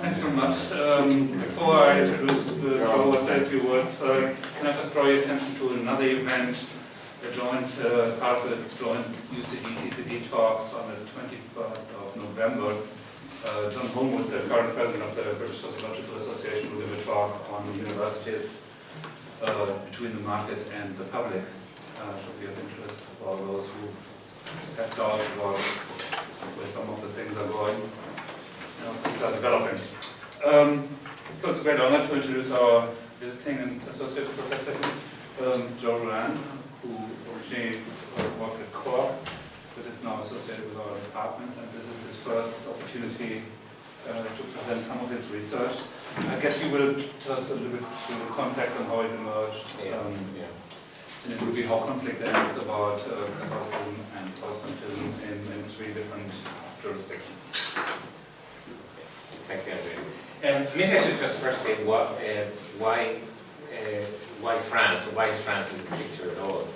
thank you very much. Before I introduce Joe, I'll say a few words. Can I just draw your attention to another event, a joint part of the joint UCD-TCD talks on the 21st of November. John Homewood, the current president of the British Sociological Association, will give a talk on universities between the market and the public. Should be of interest for those who have doubts about where some of the things are going, things are developing. So it's a great honor to introduce our visiting and associate professor, Joe Ruane, who originally worked at Cork, but is now associated with our department, and this is his first opportunity to present some of his research. I guess you will tell us a little bit through the context and how it emerged. And it will be how conflict ends about Catholicism and Protestantism in three different jurisdictions. Thank you, Andrea. Maybe I should just first say why France, or why is France in this picture at all?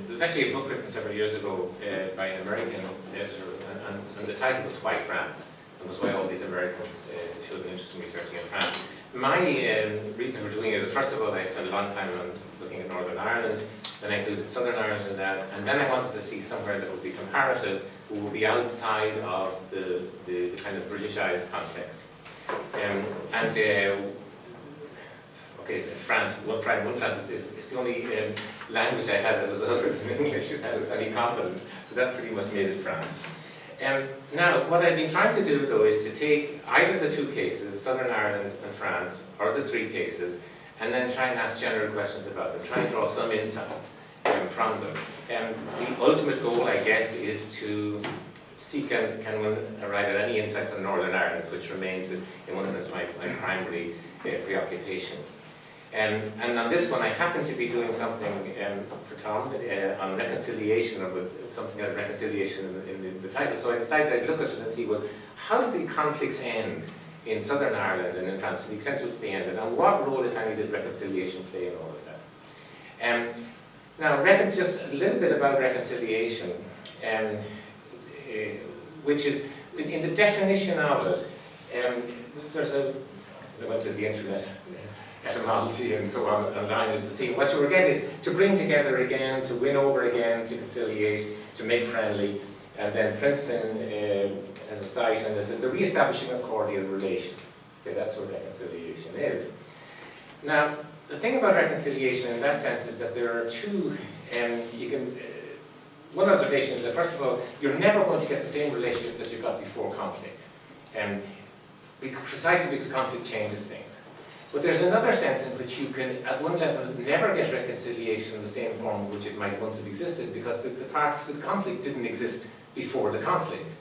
There's actually a book written several years ago by an American editor, and the title was Why France? And was why all these Americans showed an interest in researching in France. My reason for doing it was, first of all, I spent a long time looking at Northern Ireland, then I included Southern Ireland in that, and then I wanted to see somewhere that would be comparative, who would be outside of the kind of British Isles context. Okay, France, one France is the only language I had that was other than English without any competence, so that pretty much made it France. Now, what I've been trying to do, though, is to take either the two cases, Southern Ireland and France, or the three cases, and then try and ask general questions about them, try and draw some insights from them. The ultimate goal, I guess, is to see can one arrive at any insights on Northern Ireland, which remains, in one sense, my primary preoccupation. And on this one, I happen to be doing something for Tom on reconciliation, or with something as reconciliation in the title. So I decided I'd look at it and see, well, how did the conflicts end in Southern Ireland and in France, to the extent to which they ended, and what role, if any, did reconciliation play in all of that? Now, just a little bit about reconciliation, which is, in the definition of it, I went to the internet, etymology and so on online to see what you were getting is to bring together again, to win over again, to conciliate, to make friendly, and then Princeton as a site, and as the re-establishing of cordial relations. Okay, that's what reconciliation is. Now, the thing about reconciliation in that sense is that there are two, one observation is that, first of all, you're never going to get the same relationship that you got before conflict, precisely because conflict changes things. But there's another sense in which you can, at one level, never get reconciliation in the same form in which it might once have existed, because the parties of the conflict didn't exist before the conflict.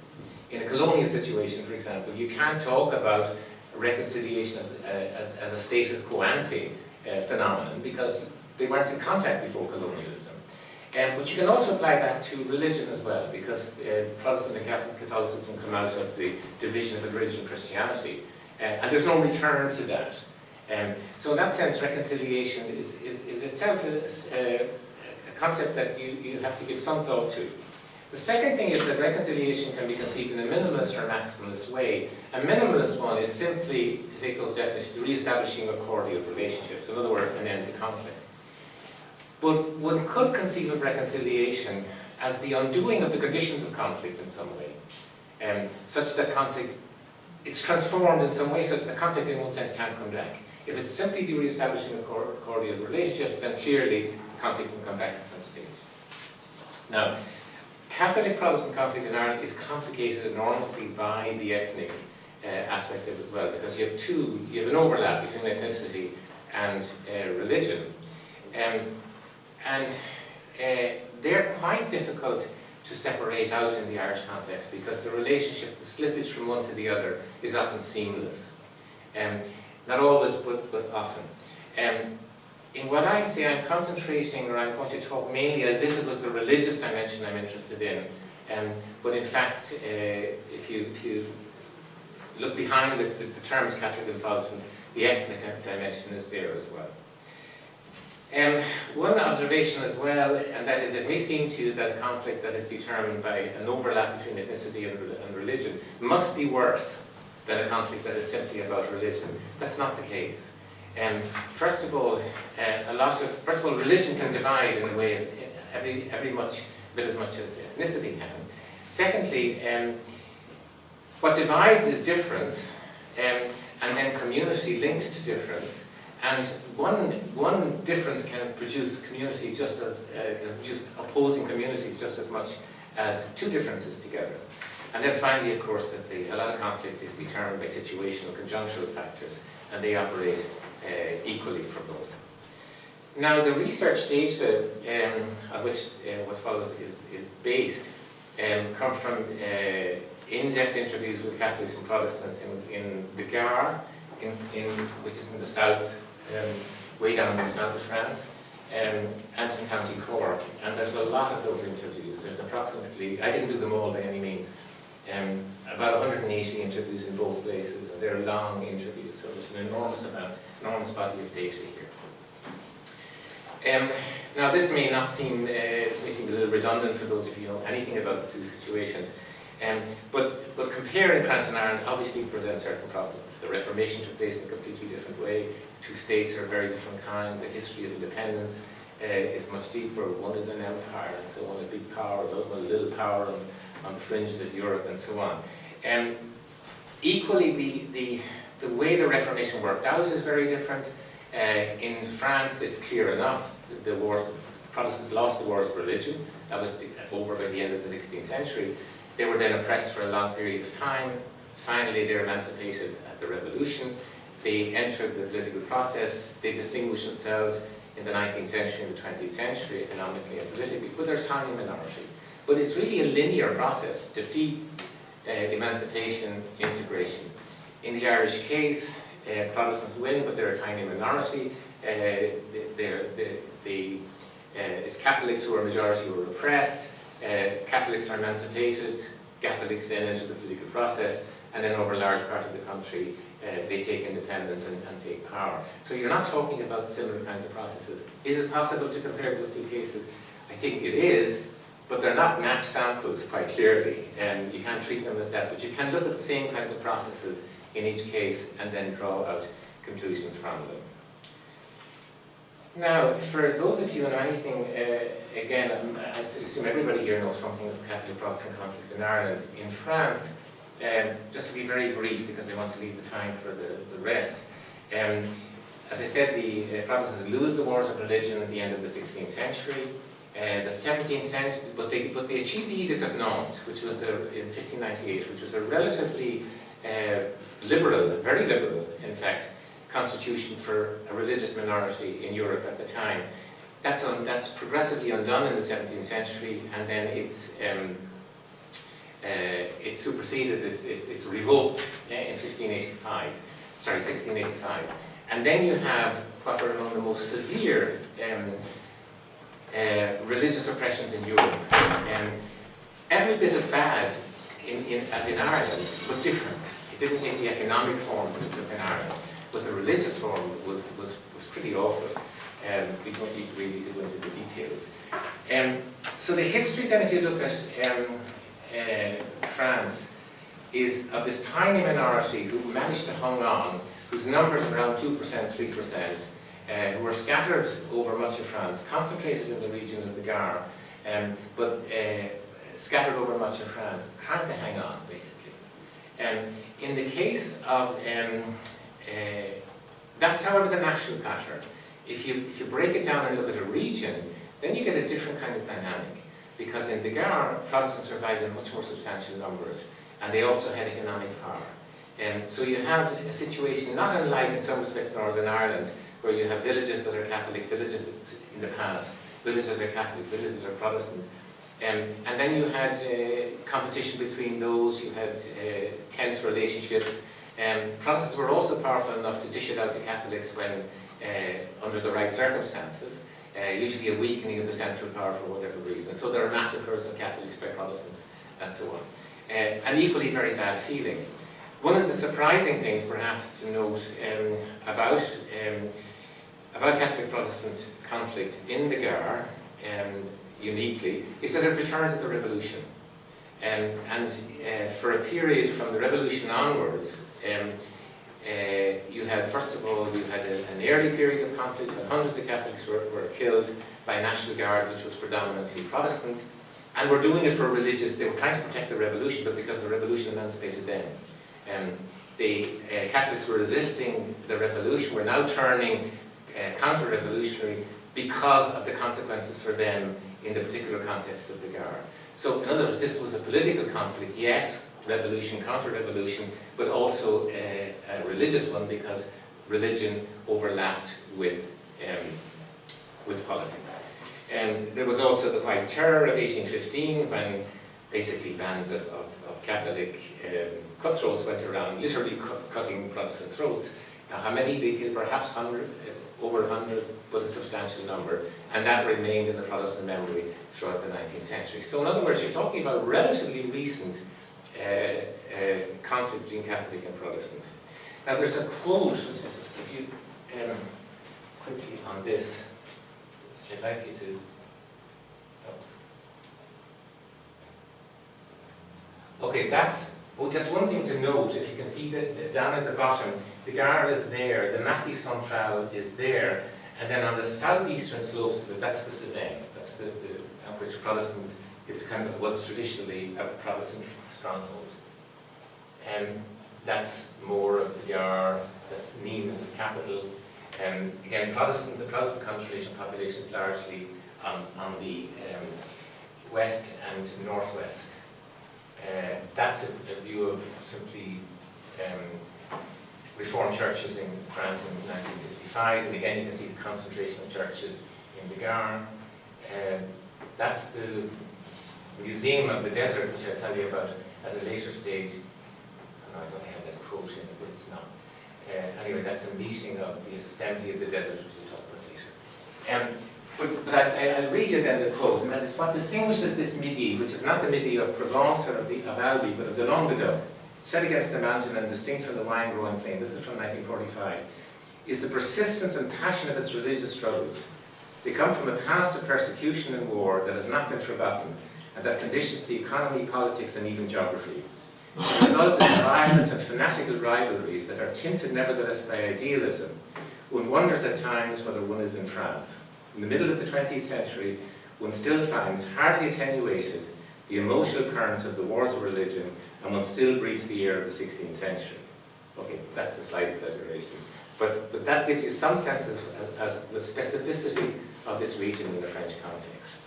In a colonial situation, for example, you can't talk about reconciliation as a status quo ante phenomenon, because they weren't in contact before colonialism. But you can also apply that to religion as well, because Protestant and Catholicism come out of the division of religion and Christianity, and there's no return to that. So in that sense, reconciliation is itself a concept that you have to give some thought to. The second thing is that reconciliation can be conceived in a minimalist or maximalist way. A minimalist one is simply, to take those definitions, the re-establishing of cordial relationships, in other words, an end to conflict. But one could conceive of reconciliation as the undoing of the conditions of conflict in some way, such that conflict, it's transformed in some way such that conflict in one sense can't come back. If it's simply the re-establishing of cordial relationships, then clearly conflict can come back at some stage. Now, Catholic-Protestant conflict in Ireland is complicated enormously by the ethnic aspect of it as well, because you have an overlap between ethnicity and religion. They're quite difficult to separate out in the Irish context, because the relationship, the slippage from one to the other, is often seamless. Not always, but often. In what I say, I'm concentrating, or I'm going to talk mainly as if it was the religious dimension I'm interested in. But in fact, if you look behind the terms Catholic and Protestant, the ethnic dimension is there as well. One observation as well, and that is, it may seem to you that a conflict that is determined by an overlap between ethnicity and religion must be worse than a conflict that is simply about religion. That's not the case. First of all, religion can divide in a way every bit as much as ethnicity can. Secondly, what divides is difference, and then community linked to difference. And one difference can produce communities just as produce opposing communities just as much as two differences together. And then finally, of course, that a lot of conflict is determined by situational, conjunctural factors, and they operate equally for both. Now, the research data on which what follows is based come from in-depth interviews with Catholics and Protestants in the Gard, which is in the south, way down in the south of France, and in County Cork. And there's a lot of those interviews. There's approximately, I didn't do them all by any means, about 180 interviews in both places, and they're long interviews, so there's an enormous body of data here. Now this may seem a little redundant for those of you who know anything about the two situations, but comparing France and Ireland obviously presents certain problems. The Reformation took place in a completely different way. The two states are a very different kind. The history of independence is much deeper. One is an empire, and so on, a big power, the other one a little power on the fringes of Europe, and so on. Equally, the way the Reformation worked out is very different. In France, it's clear enough. The Protestants lost the wars of religion. That was over by the end of the 16th century. They were then oppressed for a long period of time. Finally, they were emancipated at the Revolution. They entered the political process. They distinguished themselves in the 19th century and the 20th century, economically and politically, but they're a tiny minority. But it's really a linear process: defeat, emancipation, integration. In the Irish case, Protestants win, but they're a tiny minority. It's Catholics who are a majority who are oppressed. Catholics are emancipated. Catholics then enter the political process, and then over a large part of the country, they take independence and take power. So you're not talking about similar kinds of processes. Is it possible to compare those two cases? I think it is, but they're not matched samples quite clearly, and you can't treat them as that, but you can look at the same kinds of processes in each case and then draw out conclusions from them. Now, for those of you who know anything, again, I assume everybody here knows something of Catholic-Protestant conflict in Ireland. In France, just to be very brief, because I want to leave the time for the rest, as I said, the Protestants lose the wars of religion at the end of the 16th century. The 17th century, but they achieved the Edict of Nantes, which was in 1598, which was a relatively liberal, very liberal, in fact, constitution for a religious minority in Europe at the time. That's progressively undone in the 17th century, and then it's superseded, it's revoked in 1685. And then you have what are among the most severe religious oppressions in Europe. Every bit as bad as in Ireland, but different. It didn't take the economic form that it took in Ireland, but the religious form was pretty awful. We don't need really to go into the details. So the history then, if you look at France, is of this tiny minority who managed to hang on, whose numbers are around 2%, 3%, who were scattered over much of France, concentrated in the region of the Gard, but scattered over much of France, trying to hang on, basically. In the case of, that's however the national pattern. If you break it down and look at a region, then you get a different kind of dynamic. Because in the Gard, Protestants survived in much more substantial numbers, and they also had economic power. So you have a situation not unlike in some respects Northern Ireland, where you have villages that are Catholic, villages in the past, villages that are Catholic, villages that are Protestant. And then you had competition between those, you had tense relationships. Protestants were also powerful enough to dish it out to Catholics when, under the right circumstances, usually a weakening of the central power for whatever reason. So there are massacres of Catholics by Protestants, and so on. And equally very bad feeling. One of the surprising things, perhaps, to note about Catholic-Protestant conflict in the Gard, uniquely, is that it returns at the Revolution. And for a period from the Revolution onwards, You had, first of all, you had an early period of conflict when hundreds of Catholics were killed by National Guard, which was predominantly Protestant, and were doing it for religious. They were trying to protect the revolution, but because the revolution emancipated them. The Catholics were resisting the revolution, were now turning counter-revolutionary because of the consequences for them in the particular context of the Gard. So, in other words, this was a political conflict, yes, revolution, counter-revolution, but also a religious one, because religion overlapped with politics. There was also the White Terror of 1815, when basically bands of Catholic cutthroats went around literally cutting Protestant throats. Now, how many they killed? Perhaps 100, over 100, but a substantial number, and that remained in the Protestant memory throughout the 19th century. So, in other words, you're talking about relatively recent conflict between Catholic and Protestant. Now, there's a quote, which I'll just give you quickly on this, which I'd like you to. Oops. Okay, that's just one thing to note. If you can see that down at the bottom, the Gard is there, the Massif Central is there, and then on the southeastern slopes of it, that's the Cevennes. That's the which Protestant is was traditionally a Protestant stronghold. That's more of the Gard. That's Nîmes as its capital. Again, the Protestant concentration population is largely on the west and northwest. That's a view of simply Reformed churches in France in 1955, and again you can see the concentration of churches in the Gard. That's the Museum of the Desert, which I'll tell you about at a later stage. I don't have that quote in it, but it's not. Anyway, that's a meeting of the Assembly of the Desert, which we'll talk about later. But I'll read you then the quote, and that is what distinguishes this midi, which is not the midi of Provence or of Albi, but of the Languedoc, set against the mountain and distinct from the wine-growing plain, this is from 1945, is the persistence and passion of its religious struggles. They come from a past of persecution and war that has not been forgotten, and that conditions the economy, politics, and even geography. The result is violent and fanatical rivalries that are tinted nevertheless by idealism. One wonders at times whether one is in France. In the middle of the 20th century, one still finds hardly attenuated the emotional currents of the wars of religion, and one still breathes the air of the 16th century. Okay, that's a slight exaggeration. But that gives you some sense as the specificity of this region in the French context.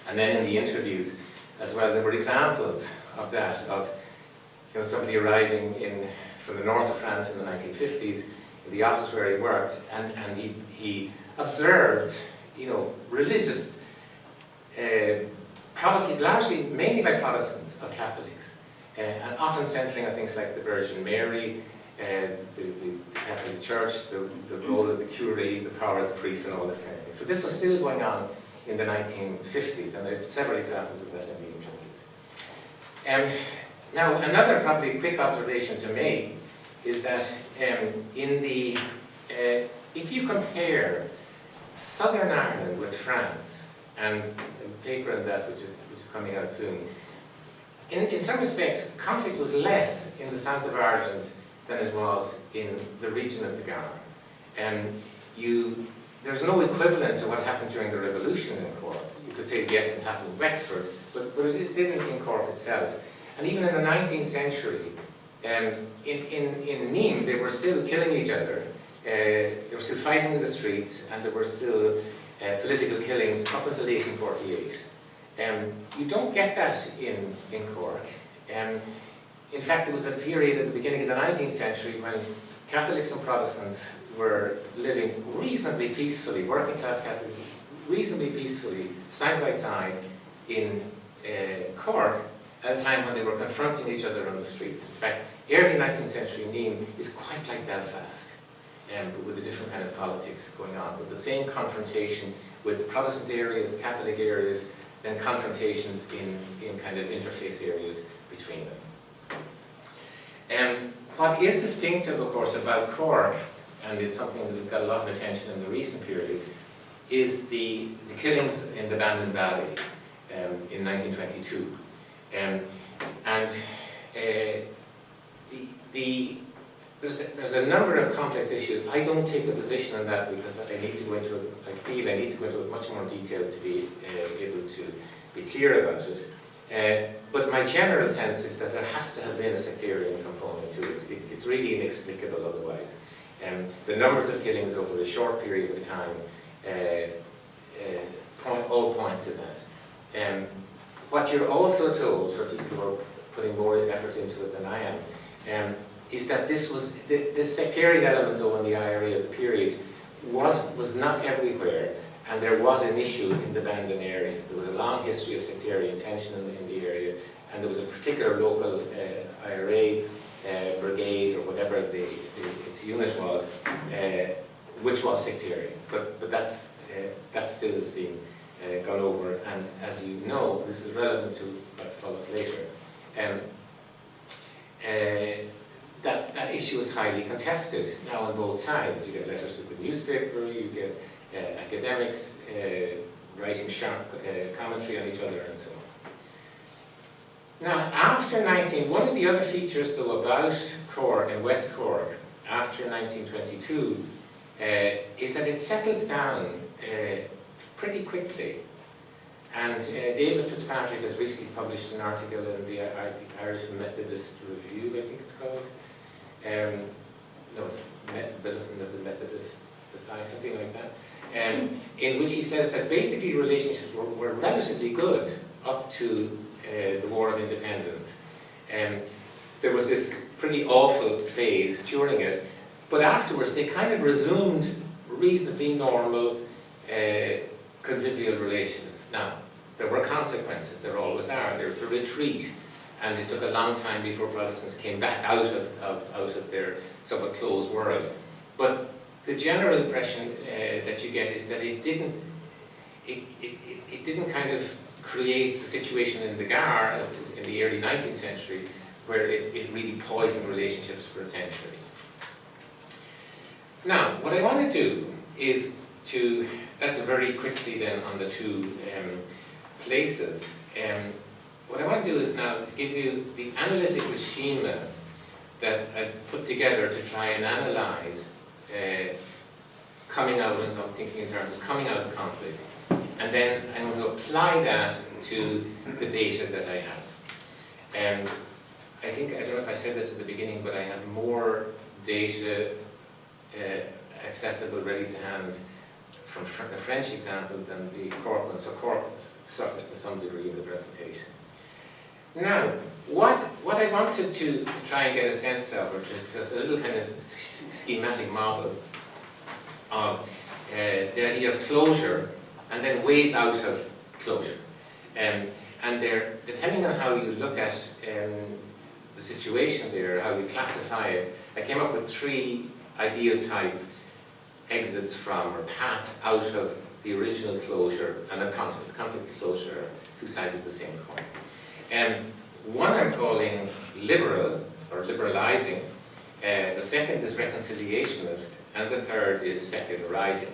And then in the interviews as well, there were examples of that, of somebody arriving from the north of France in the 1950s, in the office where he worked, and he observed, religious, largely, mainly by Protestants, of Catholics, and often centering on things like the Virgin Mary, the Catholic Church, the role of the cures, the power of the priests, and all this kind of thing. So this was still going on in the 1950s, and there are several examples of that in the interviews. Now, another probably quick observation to make is that if you compare Southern Ireland with France, and a paper on that which is coming out soon, in some respects, conflict was less in the south of Ireland than it was in the region of the Gard. There's no equivalent to what happened during the Revolution in Cork. You could say, yes, it happened in Wexford, but it didn't in Cork itself. And even in the 19th century, in Nîmes, they were still killing each other. They were still fighting in the streets, and there were still political killings up until 1848. You don't get that in Cork. In fact, there was a period at the beginning of the 19th century when Catholics and Protestants were living reasonably peacefully, working class Catholics, reasonably peacefully, side by side in Cork, at a time when they were confronting each other on the streets. In fact, early 19th century Nîmes is quite like Belfast, with a different kind of politics going on, but the same confrontation with the Protestant areas, Catholic areas, then confrontations in kind of interface areas between them. What is distinctive, of course, about Cork, and it's something that has got a lot of attention in the recent period, is the killings in the Bandon Valley in 1922. there's a number of complex issues. I don't take a position on that because I need to go into it, I feel I need to go into it much more detail to be able to be clear about it. But my general sense is that there has to have been a sectarian component to it. It's really inexplicable otherwise. The numbers of killings over a short period of time all point to that. What you're also told, for people who are putting more effort into it than I am, is that this sectarian element, though, in the IRA of the period was not everywhere, and there was an issue in the Bandon area. There was a long history of sectarian tension in the area, and there was a particular local IRA brigade, or whatever its unit was, which was sectarian. But that still is being gone over, and as you know, this is relevant to what follows later. That issue is highly contested now on both sides. You get letters to the newspaper, you get academics writing sharp commentary on each other, and so on. Now, after one of the other features, though, about Cork and West Cork after 1922 is that it settles down pretty quickly. And David Fitzpatrick has recently published an article in the Irish Methodist Review, I think it's called. No, it's Bulletin of the Methodist Society, something like that. In which he says that basically relationships were relatively good up to the War of Independence. There was this pretty awful phase during it, but afterwards they kind of resumed reasonably normal convivial relations. Now, there were consequences, there always are. There was a retreat, and it took a long time before Protestants came back out of their somewhat closed world. But the general impression that you get is that it didn't kind of create the situation in the Gard in the early 19th century where it really poisoned relationships for a century. Now, what I want to do is that's very quickly then on the two places. What I want to do is now to give you the analytical schema that I put together to try and analyze coming out, and I'm thinking in terms of coming out of conflict, and then I'm going to apply that to the data that I have. I don't know if I said this at the beginning, but I have more data accessible, ready to hand from the French example than the Cork one, so Cork suffers to some degree in the presentation. Now, what I wanted to try and get a sense of, or just a little kind of schematic model of the idea of closure and then ways out of closure. And they're, depending on how you look at the situation there, how you classify it, I came up with three ideal type exits from, or paths out of the original closure and a conflict. Conflict closure are two sides of the same coin. One I'm calling liberal, or liberalizing. The second is reconciliationist, and the third is secularizing.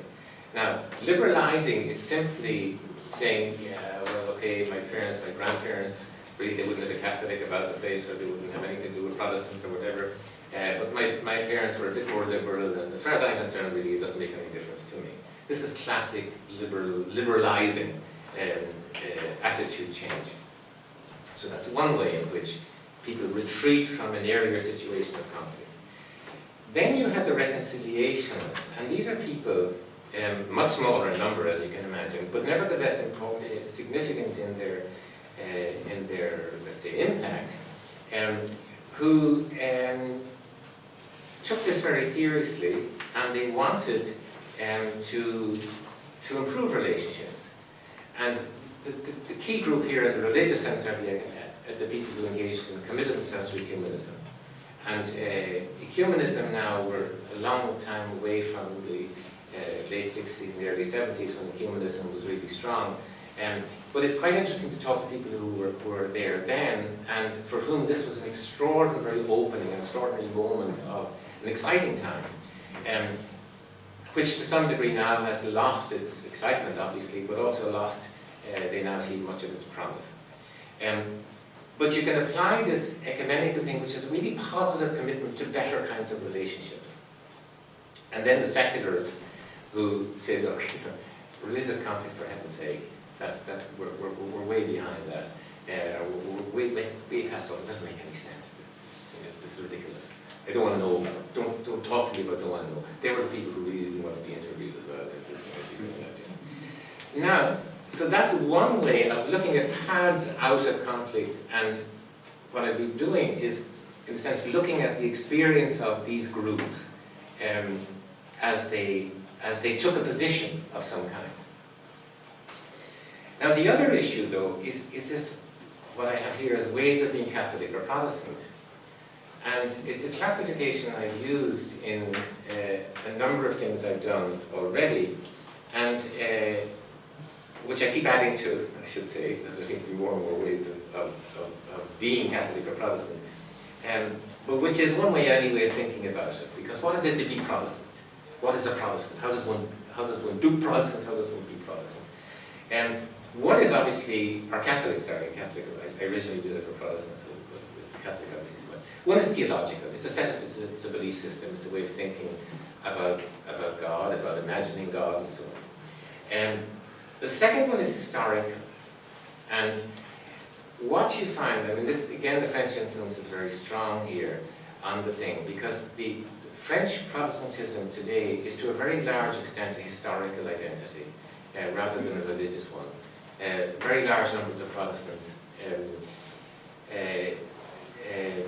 Now, liberalizing is simply saying, yeah, well, okay, my parents, my grandparents, really they wouldn't have a Catholic about the place, or they wouldn't have anything to do with Protestants or whatever. But my parents were a bit more liberal, and as far as I'm concerned, really, it doesn't make any difference to me. This is classic liberalizing attitude change. So that's one way in which people retreat from an earlier situation of conflict. Then you had the reconciliationists, and these are people much smaller in number, as you can imagine, but nevertheless significant in their let's say impact, who took this very seriously, and they wanted to improve relationships. And the key group here in the religious sense are the people who engaged and committed themselves to ecumenism. And ecumenism now, we're a long time away from the late 60s and the early 70s when ecumenism was really strong. But it's quite interesting to talk to people who were there then, and for whom this was an extraordinary opening, an extraordinary moment of an exciting time, which to some degree now has lost its excitement, obviously, but also lost, they now feel much of its promise. But you can apply this ecumenical thing, which is a really positive commitment to better kinds of relationships. And then the secularists who say, look, religious conflict, for heaven's sake, we're way behind that. We're way past all. It doesn't make any sense. This is ridiculous. I don't want to know. Don't talk to me about don't want to know. They were the people who really didn't want to be interviewed as well. Now, so that's one way of looking at paths out of conflict, and what I've been doing is, in a sense, looking at the experience of these groups as they took a position of some kind. Now, the other issue, though, is this, what I have here as ways of being Catholic or Protestant. And it's a classification I've used in a number of things I've done already, and which I keep adding to, I should say, because there seem to be more and more ways of being Catholic or Protestant. But which is one way anyway of thinking about it. Because what is it to be Protestant? What is a Protestant? How does one do Protestant? How does one be Protestant? One is obviously, or Catholic, sorry, Catholic. I originally did it for Protestants, but it's Catholic obviously. One is theological. It's a set of, it's a belief system. It's a way of thinking about God, about imagining God, and so on. The second one is historical. And what you find, I mean, this again, the French influence is very strong here on the thing, because the French Protestantism today is to a very large extent a historical identity, rather than a religious one. Very large numbers of Protestants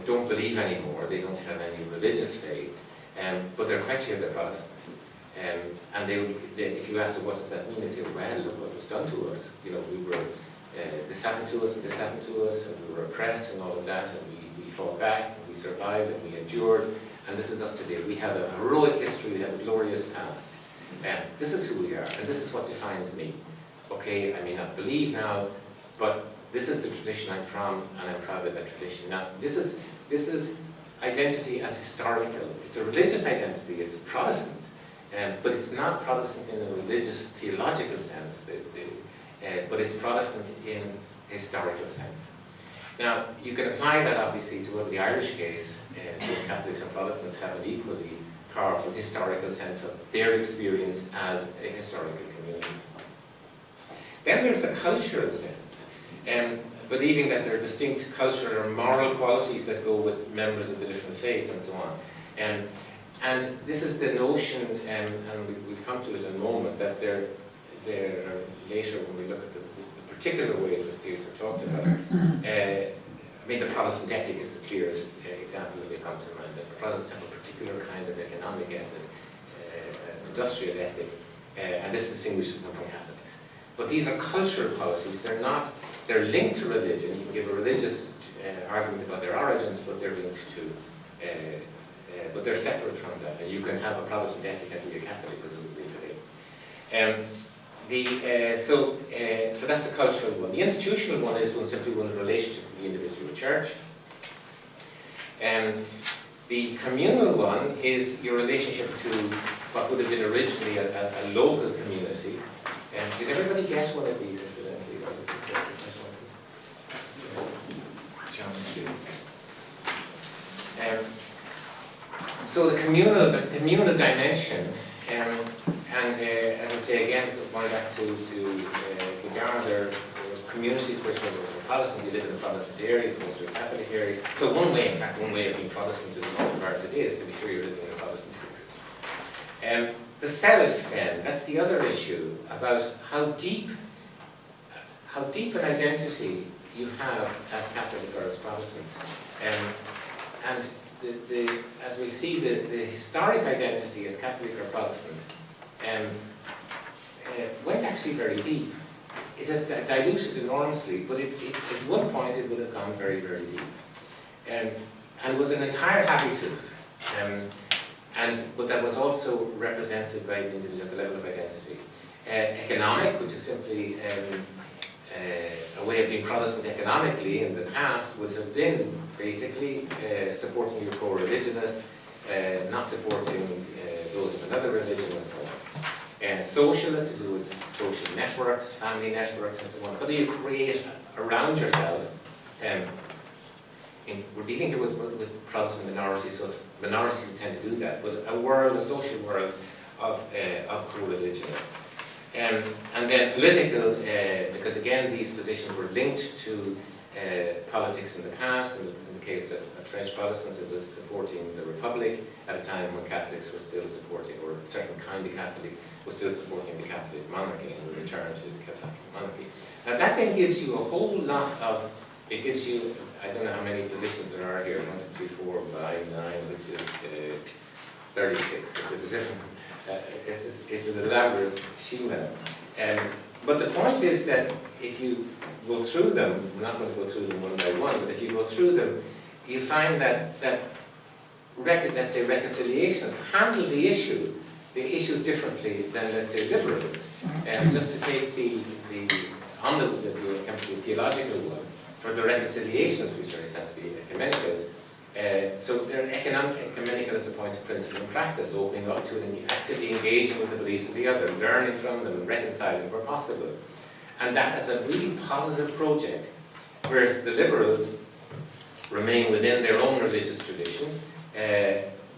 don't believe anymore, they don't have any religious faith, but they're quite clear they're Protestant. And if you ask them what does that mean, they say, well, look what was done to us. You know, we were, this happened to us and this happened to us, and we were oppressed and all of that, and we fought back, and we survived, and we endured, and this is us today. We have a heroic history, we have a glorious past. This is who we are, and this is what defines me. Okay, I may not believe now, but this is the tradition I'm from, and I'm proud of that tradition. Now, this is identity as historical. It's a religious identity, it's Protestant, but it's not Protestant in a religious, theological sense, but it's Protestant in a historical sense. Now, you can apply that obviously to the Irish case, both Catholics and Protestants have an equally powerful historical sense of their experience as a historical community. Then there's the cultural sense, believing that there are distinct cultural or moral qualities that go with members of the different faiths and so on. And this is the notion, and we'll come to it in a moment, that there later when we look at the particular way in which these are talked about. I mean, the Protestant ethic is the clearest example that may come to mind. That the Protestants have a particular kind of economic ethic, industrial ethic, and this distinguishes them from Catholics. But these are cultural qualities. They're linked to religion. You can give a religious argument about their origins, but they're linked to, but they're separate from that. And you can have a Protestant ethic and be a Catholic, presumably today. So that's the cultural one. The institutional one is simply one's relationship to the individual church. The communal one is your relationship to what would have been originally a local community. Did everybody get one of these incidentally? So the communal dimension, and as I say again, going back to Gard, there are communities which are Protestant, you live in a Protestant area as opposed to a Catholic area. So one way of being Protestant in the north of Ireland today is to be sure you're living in a Protestant area. The self, then, that's the other issue about how deep an identity you have as Catholic or as Protestant. And as we see, the historic identity as Catholic or Protestant went actually very deep. It has diluted enormously, but at one point it would have gone very, very deep. And it was an entire habitus. But that was also represented by the individual at the level of identity. Economic, which is simply a way of being Protestant economically in the past, would have been basically supporting your co-religionists, not supporting those of another religion, and so on. Socialist, to do with social networks, family networks, and so on. How do you create around yourself we're dealing here with Protestant minorities, so it's minorities who tend to do that, but a world, a social world of co-religionists. And then political, because again these positions were linked to politics in the past. In the case of French Protestants, it was supporting the Republic at a time when Catholics were still supporting, or a certain kind of Catholic was still supporting the Catholic monarchy and the return to the Catholic monarchy. Now that then gives you a whole lot of, it gives you, I don't know how many positions there are here, 1, 2, 3, 4, 5, 9, which is 36, which is a different, it's an elaborate schema. But the point is that if you go through them, I'm not going to go through them one by one, but if you go through them, you find that let's say reconciliationists handle the issues differently than, let's say, liberals. Just to take the theological one, for the reconciliations, which are essentially ecumenicals, so they're ecumenical as a point of principle and practice, opening up to and actively engaging with the beliefs of the other, learning from them and reconciling where possible. And that is a really positive project, whereas the liberals remain within their own religious tradition,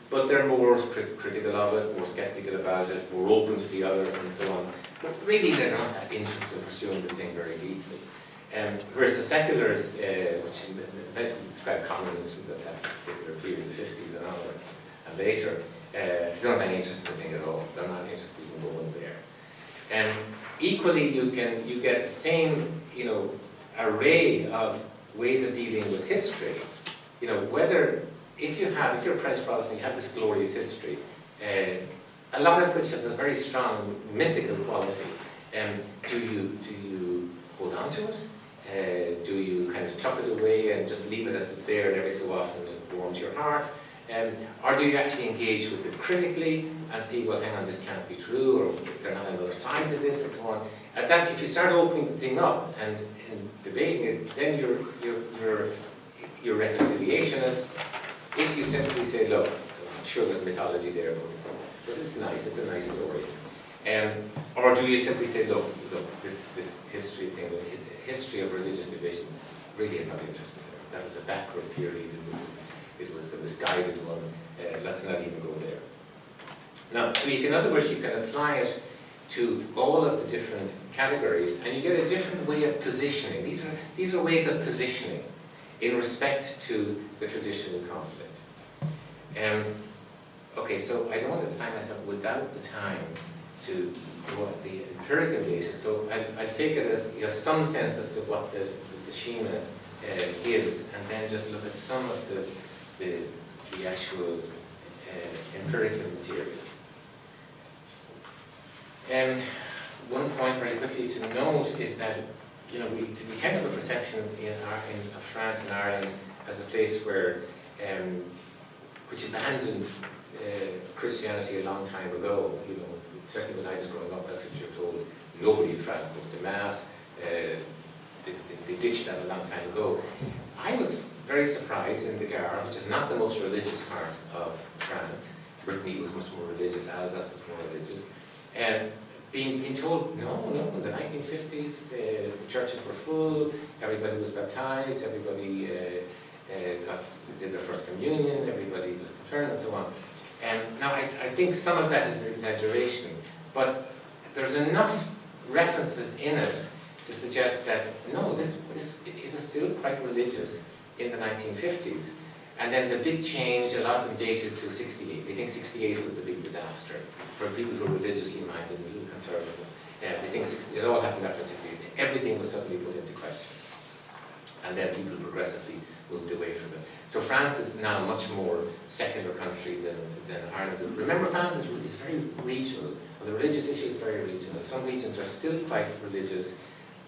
but they're more critical of it, more skeptical about it, more open to the other, and so on. But really they're not that interested in pursuing the thing very deeply. Whereas the seculars, which basically describe communism at that particular period, the 50s and onward, and later, they don't have any interest in the thing at all. They're not interested in going there. Equally, you get the same, array of ways of dealing with history. Whether if you're a French Protestant, you have this glorious history, a lot of which has a very strong mythical quality. Do you hold on to it? Do you kind of chuck it away and just leave it as it's there, and every so often it warms your heart? Or do you actually engage with it critically and see, well, hang on, this can't be true, or is there not another side to this, and so on? At that, if you start opening the thing up and debating it, then you're reconciliationist. If you simply say, look, I'm sure there's mythology there, but it's nice, it's a nice story. Or do you simply say, look, this history thing, the history of religious division, really I'm not interested in it. That was a backward period, it was a misguided one, let's not even go there. Now, so in other words, you can apply it to all of the different categories, and you get a different way of positioning. These are ways of positioning in respect to the traditional conflict. Okay, so I don't want to find myself without the time to go at the empirical data, so I'll take it as some sense as to what the schema gives, and then just look at some of the actual empirical material. One point very quickly to note is that we tend to have a perception of France and Ireland as a place where which abandoned Christianity a long time ago. Certainly when I was growing up, that's what you're told. Nobody in France goes to Mass. They ditched that a long time ago. I was very surprised in the Gard, which is not the most religious part of France. Brittany was much more religious, Alsace was more religious. Being told, no, in the 1950s, the churches were full, everybody was baptized, everybody did their first communion, everybody was confirmed, and so on. Now, I think some of that is an exaggeration, but there's enough references in it to suggest that, no, it was still quite religious in the 1950s. And then the big change, a lot of them dated to 68. They think 68 was the big disaster for people who are religiously minded and a little conservative. They think it all happened after 68. Everything was suddenly put into question. And then people progressively moved away from it. So France is now a much more secular country than Ireland. Remember, France is very regional. The religious issue is very regional. Some regions are still quite religious.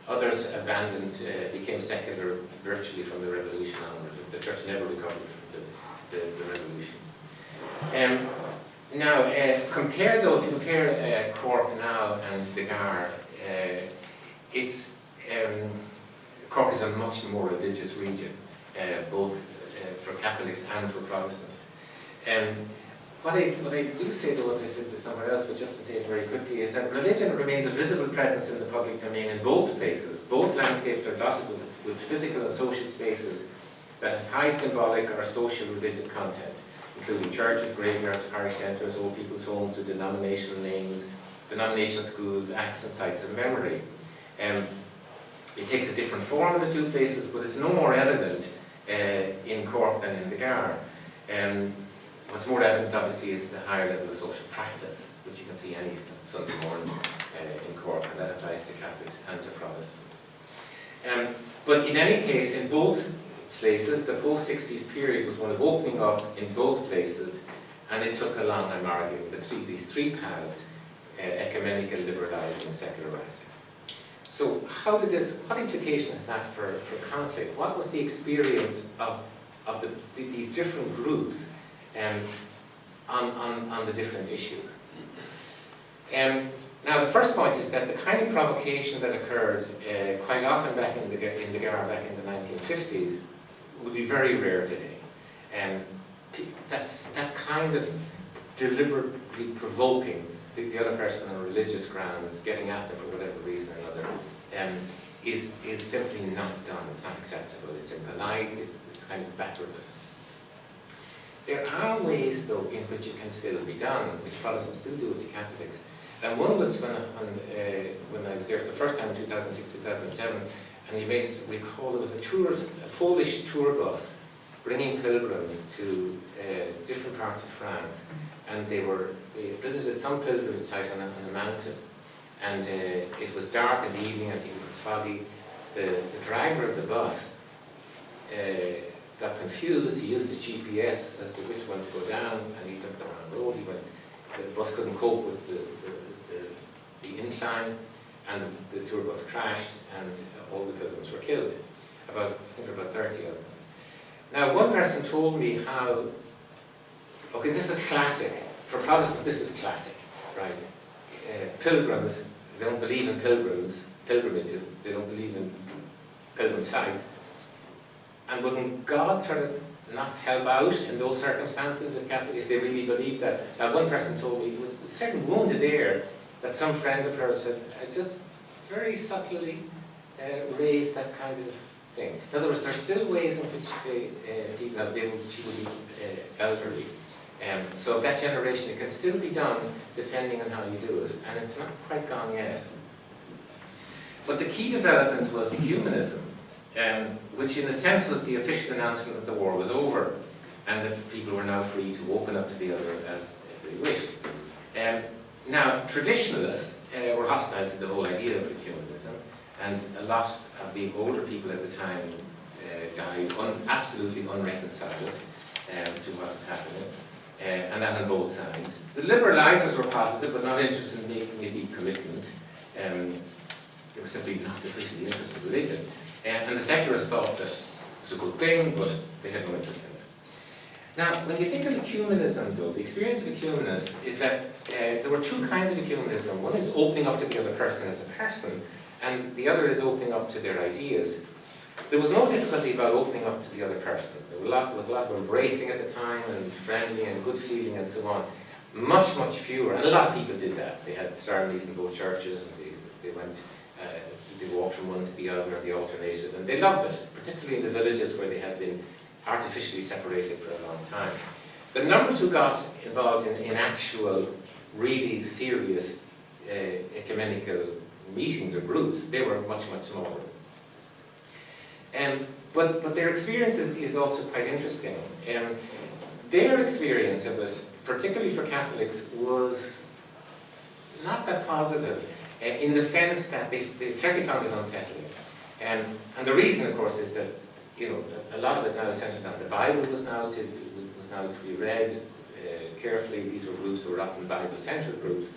Others abandoned, became secular virtually from the revolution onwards. The church never recovered from the revolution. Now, if you compare Cork now and the Gard, Cork is a much more religious region, both for Catholics and for Protestants. What I do say, though, as I said this somewhere else, but just to say it very quickly, is that religion remains a visible presence in the public domain in both places. Both landscapes are dotted with physical and social spaces that have high symbolic or social religious content, including churches, graveyards, parish centres, old people's homes with denominational names, denominational schools, acts and sites of memory. It takes a different form in the two places, but it's no more evident in Cork than in the Gard. What's more evident, obviously, is the higher level of social practice, which you can see any Sunday morning in Cork, and that applies to Catholics and to Protestants. But in any case, in both places, the post-60s period was one of opening up in both places, and it took along, I'm arguing, these three paths: ecumenical, liberalising, secularising. So what implications is that for conflict? What was the experience of these different groups on the different issues? Now, the first point is that the kind of provocation that occurred quite often back in the Gard back in the 1950s would be very rare today. That's that kind of deliberately provoking the other person on religious grounds, getting at them for whatever reason or another, is simply not done. It's not acceptable. It's impolite. It's kind of backwardness. There are ways, though, in which it can still be done, which Protestants still do it to Catholics. And one was when I was there for the first time in 2006, 2007, and you may recall there was a Polish tour bus bringing pilgrims to different parts of France, and they visited some pilgrimage site on a mountain, and it was dark in the evening. I think it was foggy. The driver of the bus got confused. He used the GPS as to which one to go down, and he took the wrong road. The bus couldn't cope with the incline, and the tour bus crashed, and all the pilgrims were killed. I think about 30 of them. Now, one person told me how, okay, this is classic. For Protestants, this is classic, right? Pilgrims, they don't believe in pilgrimages, they don't believe in pilgrim sites. And wouldn't God sort of not help out in those circumstances if they really believed that? Now, one person told me with a certain wounded air that some friend of hers had just very subtly raised that kind of thing. In other words, there are still ways in which she would be elderly. So that generation, it can still be done depending on how you do it, and it's not quite gone yet. But the key development was ecumenism, which in a sense was the official announcement that the war was over and that people were now free to open up to the other as they wished. Now, traditionalists were hostile to the whole idea of ecumenism, and a lot of the older people at the time died absolutely unreconciled to what was happening, and that on both sides. The liberalisers were positive, but not interested in making a deep commitment. They were simply not sufficiently interested in religion. And the secularists thought that it was a good thing, but they had no interest in it. Now, when you think of ecumenism, though, the experience of ecumenists is that there were two kinds of ecumenism. One is opening up to the other person as a person, and the other is opening up to their ideas. There was no difficulty about opening up to the other person. There was a lot of embracing at the time, and friendly and good feeling and so on. Much, much fewer, and a lot of people did that. They had ceremonies in both churches, and they walked from one to the other, and they alternated, and they loved it, particularly in the villages where they had been artificially separated for a long time. The numbers who got involved in actual, really serious ecumenical meetings or groups, they were much, much smaller. But their experience is also quite interesting. Their experience of it, particularly for Catholics, was not that positive, in the sense that they certainly found it unsettling. And the reason, of course, is that a lot of it now is centered on the Bible was now to be read carefully. These were groups that were often Bible-centered groups.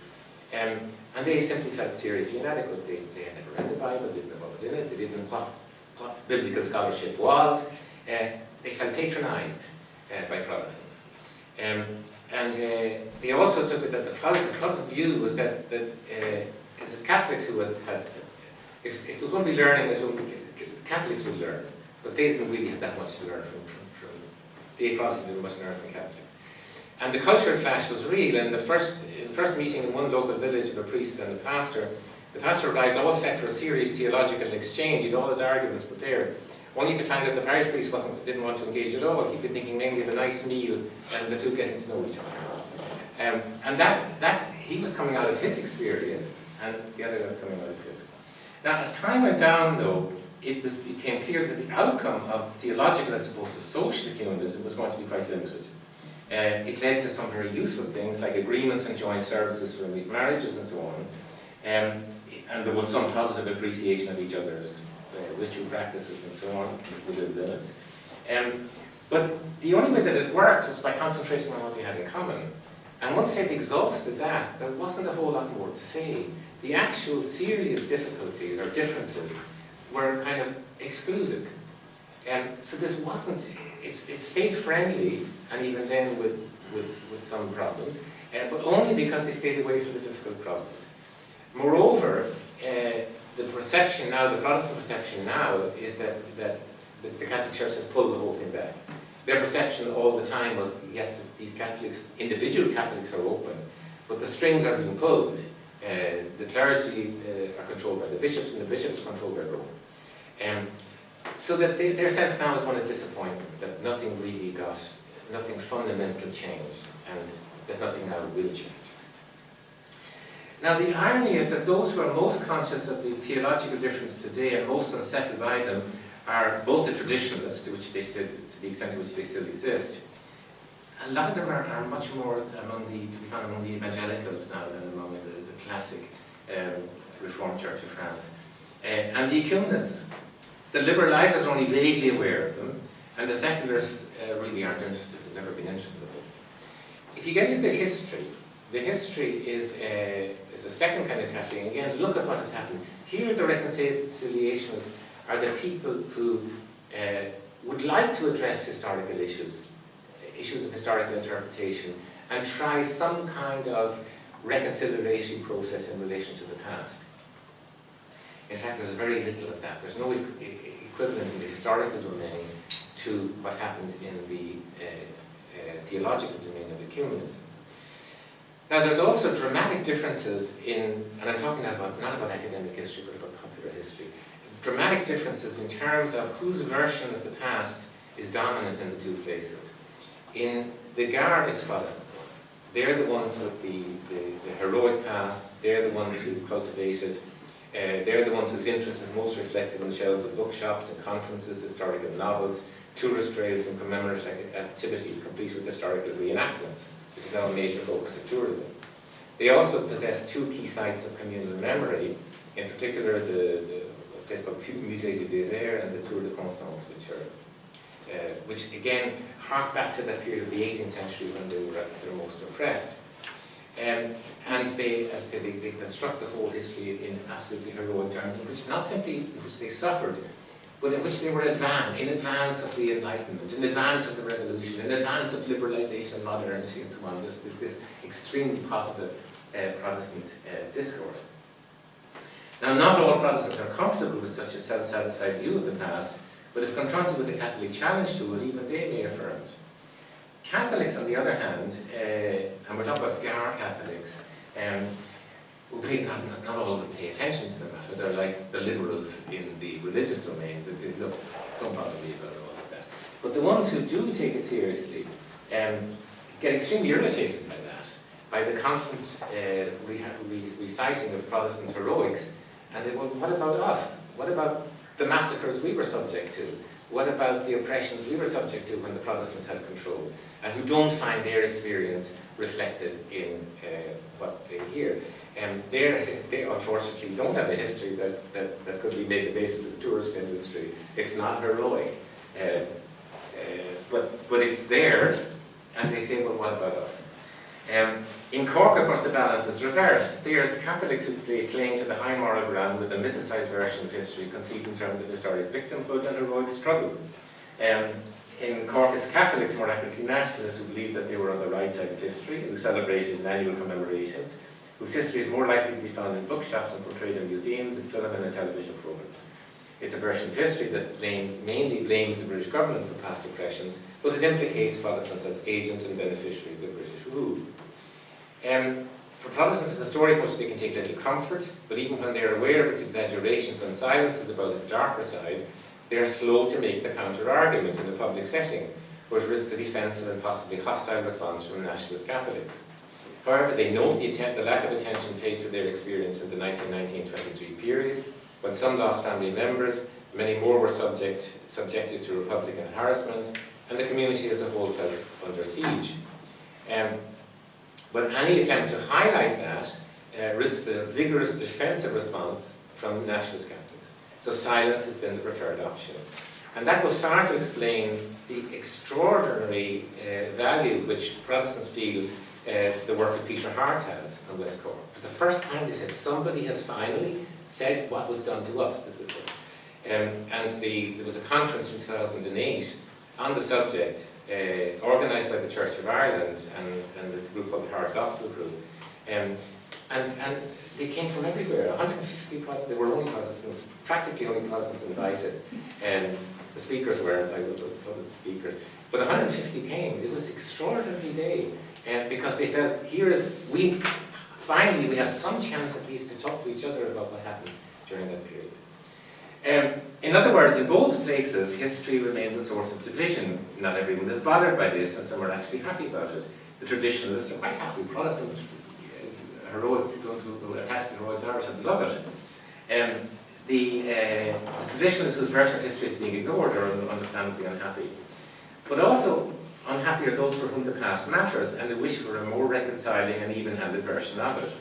And they simply felt seriously inadequate. They had never read the Bible, didn't know what was in it, they didn't know what biblical scholarship was. They felt patronised by Protestants. And they also took it that the Protestant view was that it's Catholics who had if there was going to be learning, Catholics would learn, but they didn't really have that much to learn from the Protestants didn't much learn from Catholics. And the cultural clash was real. And the first meeting in one local village of a priest and the pastor arrived all set for a serious theological exchange. He had all his arguments prepared. only to find that the parish priest didn't want to engage at all. He'd been thinking mainly of a nice meal and the two getting to know each other. And that he was coming out of his experience, and the other was coming out of his. Now, as time went down, though, it became clear that the outcome of theological as opposed to social ecumenism was going to be quite limited. It led to some very useful things like agreements and joint services for marriages and so on. And there was some positive appreciation of each other's ritual practices and so on within limits. But the only way that it worked was by concentrating on what they had in common. And once they'd exhausted that, there wasn't a whole lot more to say. The actual serious difficulties or differences were kind of excluded. So this wasn't, it stayed friendly, and even then with some problems, but only because they stayed away from the difficult problems. Moreover, the perception now, the Protestant perception now, is that the Catholic Church has pulled the whole thing back. Their perception all the time was, yes, that these Catholics, individual Catholics are open, but the strings are being pulled. The clergy are controlled by the bishops, and the bishops are controlled by Rome. So that their sense now is one of disappointment, that nothing really nothing fundamental changed, and that nothing now will change. Now the irony is that those who are most conscious of the theological difference today and most unsettled by them are both the traditionalists, to the extent to which they still exist. A lot of them are much more to be found among the evangelicals now than among the classic Reformed Church of France. And the ecumenists. The liberalisers are only vaguely aware of them, and the seculars really aren't interested, they've never been interested in them. If you get into the history is a second kind of category. And again, look at what has happened. Here the reconciliationists are the people who would like to address historical issues of historical interpretation, and try some kind of reconciliatory process in relation to the past. In fact, there's very little of that. There's no equivalent in the historical domain to what happened in the theological domain of ecumenism. Now, there's also dramatic differences in, and I'm talking not about academic history, but about popular history, dramatic differences in terms of whose version of the past is dominant in the two places. In the Gard, it's Protestants. They're the ones with the heroic past, they're the ones who cultivated. They're the ones whose interest is most reflected on the shelves of bookshops and conferences, historical novels, tourist trails and commemorative activities complete with historical reenactments, which is now a major focus of tourism. They also possess two key sites of communal memory, in particular the place called Musée du Désert and the Tour de Constance, which again hark back to that period of the 18th century when they were at their most oppressed. And they construct the whole history in absolutely heroic terms, in which not simply in which they suffered, but in which they were in advance of the Enlightenment, in advance of the Revolution, in advance of liberalization, modernity, and so on. There's this extremely positive Protestant discourse. Now, not all Protestants are comfortable with such a self-satisfied view of the past, but if confronted with a Catholic challenge to it, even they may affirm it. Catholics, on the other hand, and we're talking about Gard Catholics, who not all of them pay attention to the matter. They're like the liberals in the religious domain, that they, look, don't bother me about all of that. But the ones who do take it seriously get extremely irritated by that, by the constant reciting of Protestant heroics, and they, well, what about us? What about the massacres we were subject to? What about the oppressions we were subject to when the Protestants had control, and who don't find their experience reflected in what they hear? They unfortunately don't have a history that could be made the basis of the tourist industry. It's not heroic, but it's theirs, and they say, well, what about us? In Cork, of course, the balance is reversed. There, it's Catholics who lay claim to the high moral ground with a mythicized version of history conceived in terms of historic victimhood and heroic struggle. In Cork, it's Catholics, more accurately nationalists, who believe that they were on the right side of history, who celebrated annual commemorations, whose history is more likely to be found in bookshops and portrayed in museums and film and television programs. It's a version of history that mainly blames the British government for past oppressions, but it implicates Protestants as agents and beneficiaries of British rule. For Protestants, it's a story from which they can take little comfort, but even when they are aware of its exaggerations and silences about its darker side, they are slow to make the counter-argument in the public setting, which risks a defensive and possibly hostile response from nationalist Catholics. However, they note the lack of attention paid to their experience in the 1919-23 period, when some lost family members, many more were subjected to Republican harassment, and the community as a whole felt under siege. But any attempt to highlight that risks a vigorous defensive response from nationalist Catholics. So silence has been the preferred option. And that goes far to explain the extraordinary value which Protestants feel the work of Peter Hart has on West Cork. For the first time they said, somebody has finally said what was done to us. This is what. There was a conference in 2008 on the subject, organised by the Church of Ireland and the group called the Hard Gospel Group. And they came from everywhere, 150 Protestants, they were only Protestants, practically only Protestants invited. The speakers weren't, I was one of the speakers. But 150 came. It was an extraordinary day, because they felt, finally we have some chance at least to talk to each other about what happened during that period. In other words, in both places, history remains a source of division. Not everyone is bothered by this, and some are actually happy about it. The traditionalists are quite happy. Protestant, heroic, those who attach to the heroic narrative love it. The traditionalists whose version of history is being ignored are understandably unhappy. But also, unhappy are those for whom the past matters, and they wish for a more reconciling and even-handed version of it.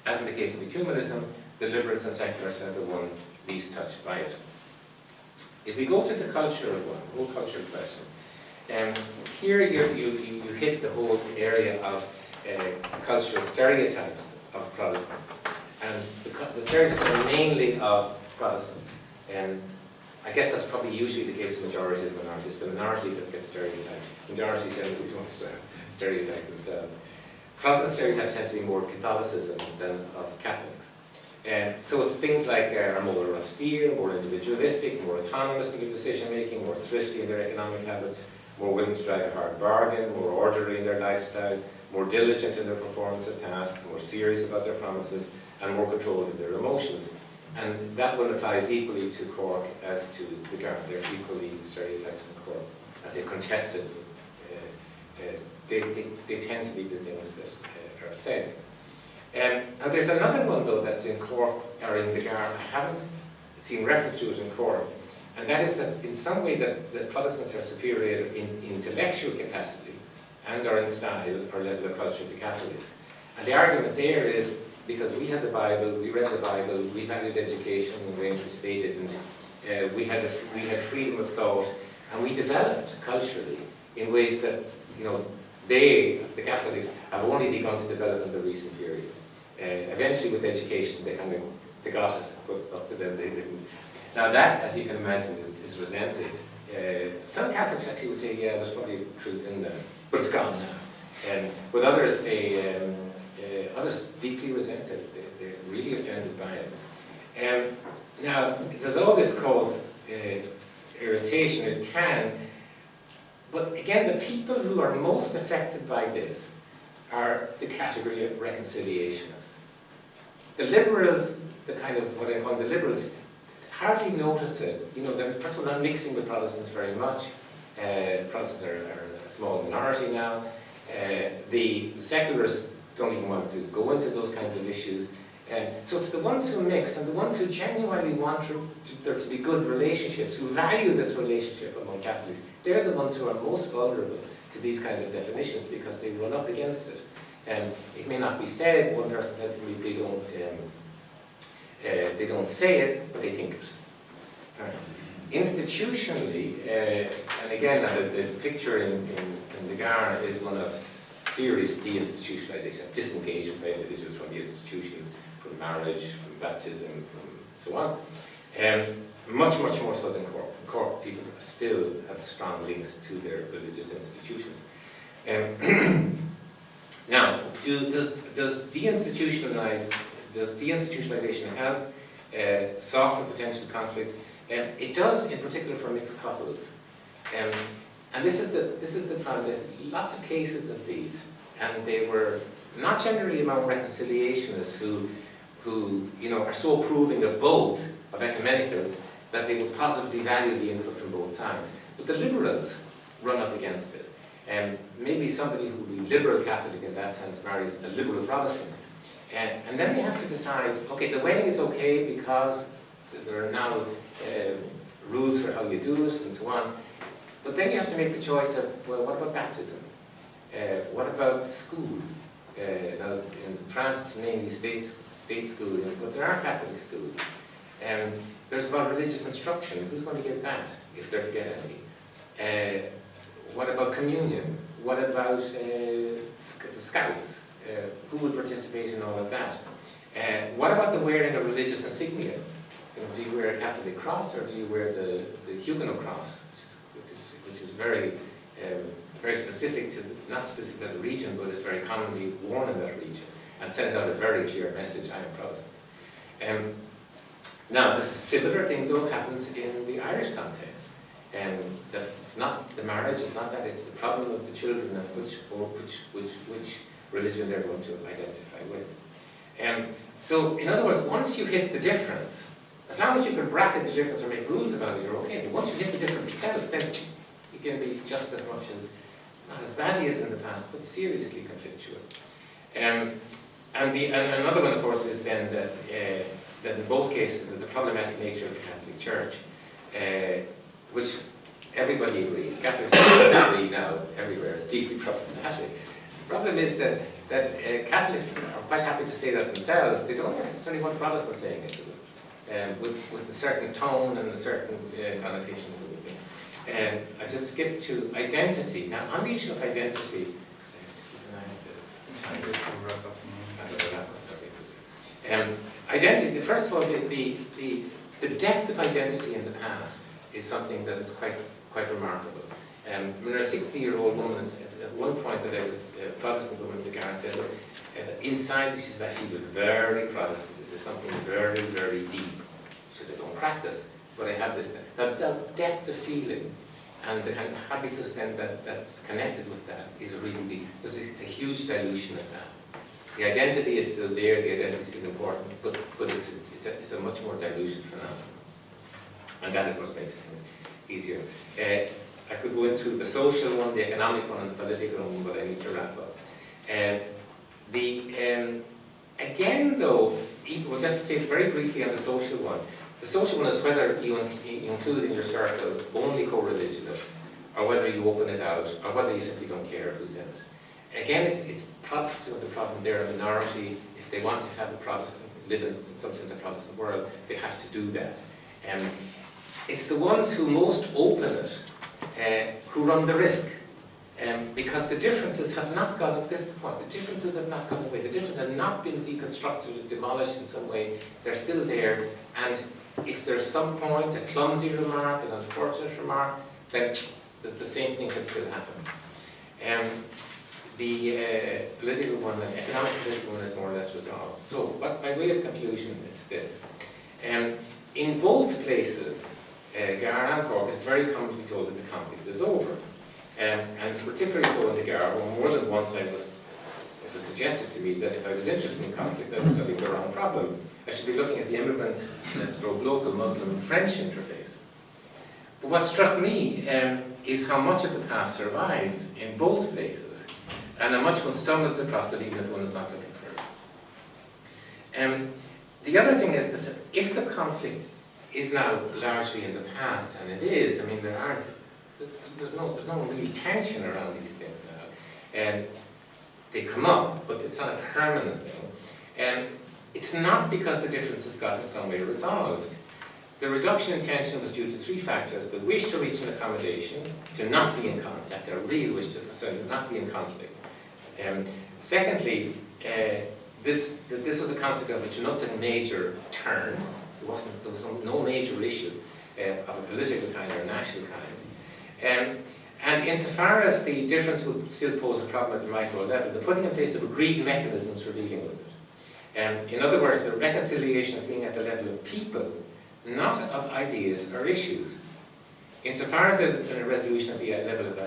As in the case of ecumenism, the liberals and secularists are the one least touched by it. If we go to the cultural one, whole cultural question, here you hit the whole area of cultural stereotypes of Protestants. And the stereotypes are mainly of Protestants. I guess that's probably usually the case of majorities and minorities. The minority that gets stereotyped. Majorities generally don't stereotype themselves. Protestant stereotypes tend to be more Catholicism than of Catholics. So it's things like are more austere, more individualistic, more autonomous in their decision making, more thrifty in their economic habits, more willing to drive a hard bargain, more orderly in their lifestyle, more diligent in their performance of tasks, more serious about their promises, and more controlled in their emotions. And that one applies equally to Cork as to the Gard. They're equally stereotypes in Cork. And they're contested. They tend to be the things that are said. Now there's another one though that's in Cork, or in the Gard, I haven't seen reference to it in Cork, and that is that in some way that Protestants are superior in intellectual capacity and or in style or level of culture to Catholics. And the argument there is because we had the Bible, we read the Bible, we valued education in ways which they didn't. We had freedom of thought, and we developed culturally in ways that, the Catholics, have only begun to develop in the recent period. Eventually with education they got it, but up to then they didn't. Now that, as you can imagine, is resented. Some Catholics actually would say, yeah, there's probably truth in that, but it's gone now. But others say, others deeply resent it, they're really offended by it. Now, does all this cause irritation? It can, but again, the people who are most affected by this are the category of reconciliationists. The liberals, the kind of what I call the liberals, hardly notice it. They're first of all not mixing with Protestants very much. Protestants are a small minority now. The secularists don't even want to go into those kinds of issues. So it's the ones who mix and the ones who genuinely want there to be good relationships, who value this relationship among Catholics, they're the ones who are most vulnerable to these kinds of definitions because they run up against it. It may not be said. One person said to me, they don't say it, but they think it. Institutionally, and again, the picture in the Gard is one of serious deinstitutionalization, disengagement of individuals from the institutions, from marriage, from baptism, from so on. Much, much more so than Cork. In Cork, people still have strong links to their religious institutions. Now, does deinstitutionalization help soften potential conflict? It does, in particular for mixed couples. And this is the problem. There's lots of cases of these, and they were not generally among reconciliationists who are so approving of both of ecumenicals that they would positively value the input from both sides. But the liberals run up against it. And maybe somebody who would be liberal Catholic in that sense marries a liberal Protestant. And then we have to decide, okay, the wedding is okay because there are now rules for how you do it and so on. But then you have to make the choice of, well, what about baptism? What about school? Now, in France, it's mainly state schooling, but there are Catholic schools. There's about religious instruction. Who's going to get that, if they're to get any? What about communion? What about the scouts? Who will participate in all of that? What about the wearing of religious insignia? Do you wear a Catholic cross, or do you wear the Huguenot cross, which is very very specific to, not specific to the region, but is very commonly worn in that region, and sends out a very clear message: I am Protestant. Now, this similar thing though happens in the Irish context. That it's not the marriage, it's not that, it's the problem of the children and which religion they're going to identify with. So, in other words, once you hit the difference, as long as you can bracket the difference or make rules about it, you're okay. But once you hit the difference itself, then it can be just as much as, not as badly as in the past, but seriously conflictual. And another one, of course, is then that in both cases, the problematic nature of the Catholic Church, which everybody agrees, Catholics agree now everywhere, is deeply problematic. The problem is that Catholics are quite happy to say that themselves. They don't necessarily want Protestants saying it to them, with a certain tone and a certain connotation to it. I just skip to identity. Now, on the issue of identity, because I have to keep an eye on the identity. First of all, the depth of identity in the past is something that is quite remarkable. When a 60-year-old woman, at one point that I was a Protestant woman in the Gard, said, look, inside, she says, I feel very Protestant. It is something very, very deep. She says, I don't practice, but I have this. That depth of feeling and the kind of habitus then that's connected with that is really deep. There's a huge dilution of that. The identity is still there, the identity is still important, but it's a much more dilution phenomenon. And that, of course, makes things easier. I could go into the social one, the economic one, and the political one, but I need to wrap up. Again, though, well, just to say very briefly on the social one, the social one is whether you include in your circle only co-religionists, or whether you open it out, or whether you simply don't care who's in it. Again, it's Protestants who have the problem. They're a minority. If they want to have a Protestant, live in some sense a Protestant world, they have to do that. It's the ones who most open it who run the risk. Because the differences have not gone, at this point, the differences have not gone away. The differences have not been deconstructed or demolished in some way. They're still there. And if there's some point, a clumsy remark, an unfortunate remark, then the same thing can still happen. The political one, the economic political one, is more or less resolved. So, by way of conclusion, it's this. In both places, Gard and Cork, it's very common to be told that the conflict is over. And it's particularly so in the Gard, where more than once it was suggested to me that if I was interested in conflict, I was studying the wrong problem. I should be looking at the immigrant, local Muslim French interface. But what struck me is how much of the past survives in both places, and how much one stumbles across it even if one is not looking for it. The other thing is that if the conflict is now largely in the past, and it is, I mean, there's no really tension around these things now. They come up, but it's not a permanent thing. It's not because the differences got in some way resolved. The reduction in tension was due to three factors: the wish to reach an accommodation, to not be in contact, a real wish to not be in conflict. Secondly, this was a conflict on which nothing major turned. There was no major issue of a political kind or a national kind. And insofar as the difference would still pose a problem at the micro level, the putting in place of agreed mechanisms for dealing with it. In other words, the reconciliation is being at the level of people, not of ideas or issues. Insofar as there's been a resolution at the level of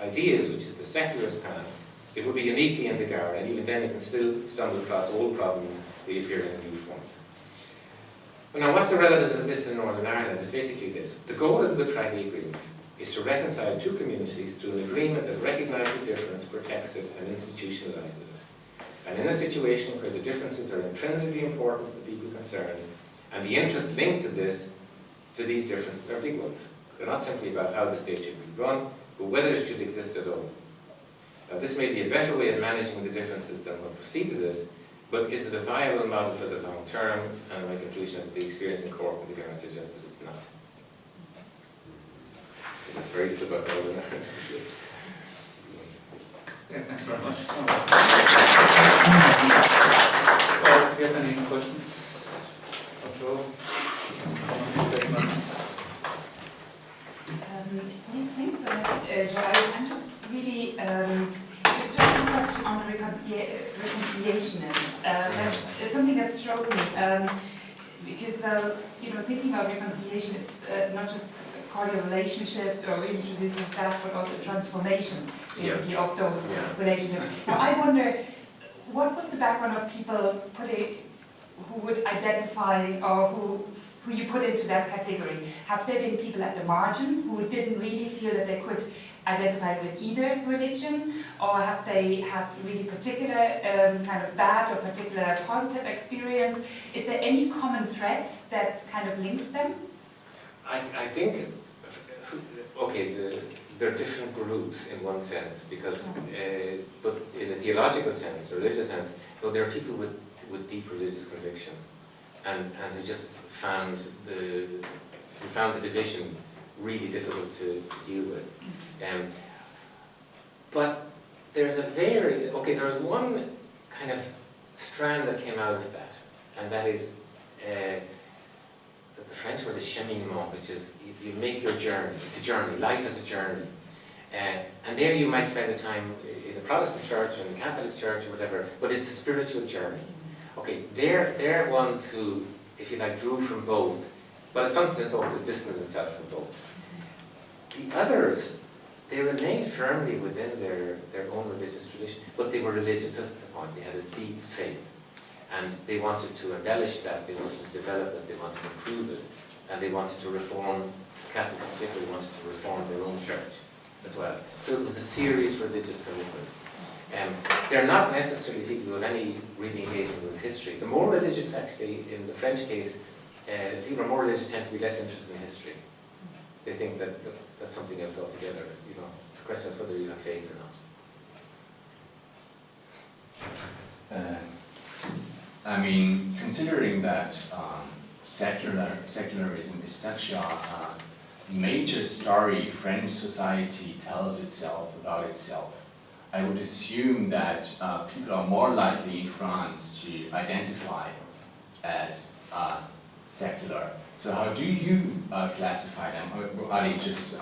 ideas, which is the secularist path, it would be uniquely in the Gard, and even then it can still stumble across old problems reappearing in new forms. Well, now, what's the relevance of this in Northern Ireland? It's basically this. The goal of the Good Friday Agreement is to reconcile two communities to an agreement that recognises difference, protects it, and institutionalises it. And in a situation where the differences are intrinsically important to the people concerned, and the interests linked to these differences are big ones. They're not simply about how the state should be run, but whether it should exist at all. Now, this may be a better way of managing the differences than what preceded it, but is it a viable model for the long term? And my conclusion is the experience in Cork and the Gard suggests that it's not. It's very little about Northern Ireland. Yeah, thanks very much. If you have any questions for Joe, comments, statements? Yes, thanks for that, Joe. I'm just really just a question on the reconciliation. It's something that struck me because, thinking of reconciliation, it's not just a cordial relationship or introducing that, but also transformation, basically, of those relationships. Now, I wonder, what was the background of people who would identify or who you put into that category? Have there been people at the margin who didn't really feel that they could identify with either religion, or have they had really particular kind of bad or particular positive experience? Is there any common thread that kind of links them? I think, okay, there are different groups in one sense, because, but in a theological sense, a religious sense, there are people with deep religious conviction, and who just found the division really difficult to deal with. But there's there's one kind of strand that came out of that, and that is that the French word is cheminement, which is you make your journey. It's a journey. Life is a journey. And there you might spend a time in a Protestant church, in a Catholic church, or whatever, but it's a spiritual journey. Okay, they're ones who, if you like, drew from both, but in some sense also distanced themselves from both. The others, they remained firmly within their own religious tradition, but they were religious, that's the point. They had a deep faith, and they wanted to embellish that, they wanted to develop it, they wanted to improve it, and they wanted to reform, Catholics particularly wanted to reform their own church as well. So it was a serious religious commitment. They're not necessarily people who have any really engagement with history. The more religious, actually, in the French case, people who are more religious tend to be less interested in history. They think that that's something else altogether. The question is whether you have faith or not. Considering that secularism is such a major story French society tells itself about itself, I would assume that people are more likely in France to identify as secular. So how do you classify them? Are they just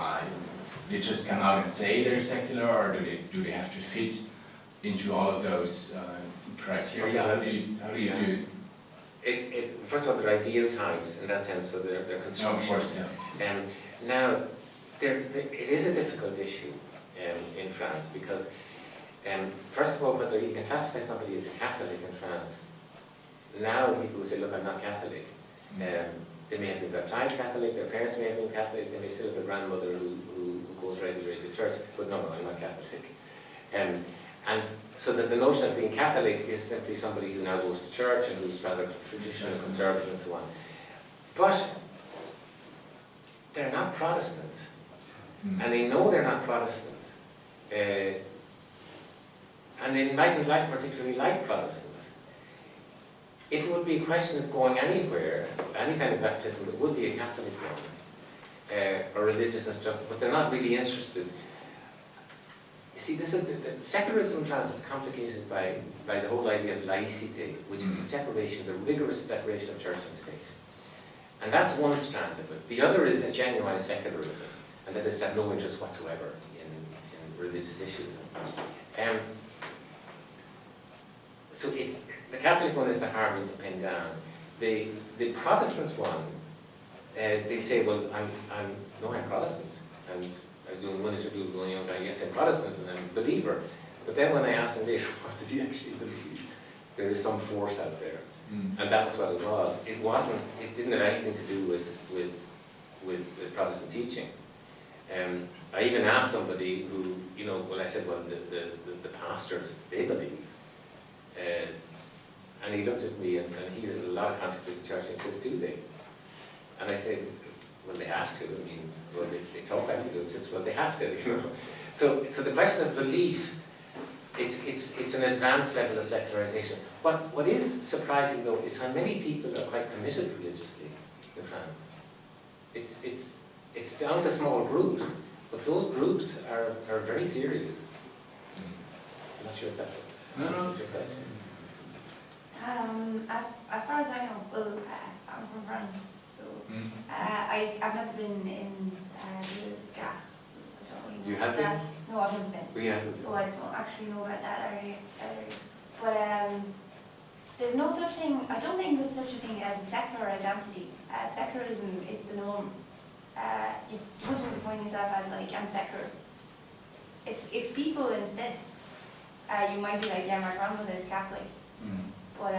come out and say they're secular, or do they have to fit into all of those criteria? How do you do it? It's first of all, they're ideal times in that sense, so they're constructions. Of course, yeah. Now, it is a difficult issue in France, because first of all, whether you can classify somebody as a Catholic in France, now people will say, look, I'm not Catholic. They may have been baptized Catholic, their parents may have been Catholic, they may still have a grandmother who goes regularly to church, but no, I'm not Catholic. And so that the notion of being Catholic is simply somebody who now goes to church and who's rather traditional, conservative, and so on. But they're not Protestants, and they know they're not Protestants, and they mightn't particularly like Protestants. If it would be a question of going anywhere, any kind of baptism, it would be a Catholic one, or religious instruction, but they're not really interested. You see, this is the secularism in France is complicated by the whole idea of laïcité, which is the separation, the rigorous separation of church and state. And that's one strand of it. The other is a genuine secularism, and that is to have no interest whatsoever in religious issues. So the Catholic one is the hard one to pin down. The Protestant one, they say, well, I'm Protestant, and I was doing one interview with one young guy, yes, I'm Protestant and I'm a believer. But then when I asked him later, what did he actually believe? There is some force out there. And that was what it was. It wasn't, it didn't have anything to do with Protestant teaching. I even asked somebody who, you know, well, I said, well, the pastors, they believe. And he looked at me, and he had a lot of contact with the church, and he says, do they? And I said, well, they have to. I mean, well, they talk about it, it's just, well, they have to, you know. So the question of belief, it's an advanced level of secularization. What is surprising, though, is how many people are quite committed religiously in France. It's down to small groups, but those groups are very serious. I'm not sure if that's answers your question. As far as I know, well, I'm from France, so I've never been in the Gard. You have been? No, I've never been. We haven't. So I don't actually know about that area. But there's no such thing, I don't think there's such a thing as a secular identity. Secularism is the norm. You wouldn't define yourself as like, I'm secular. If people insist, you might be like, yeah, my grandmother is Catholic. But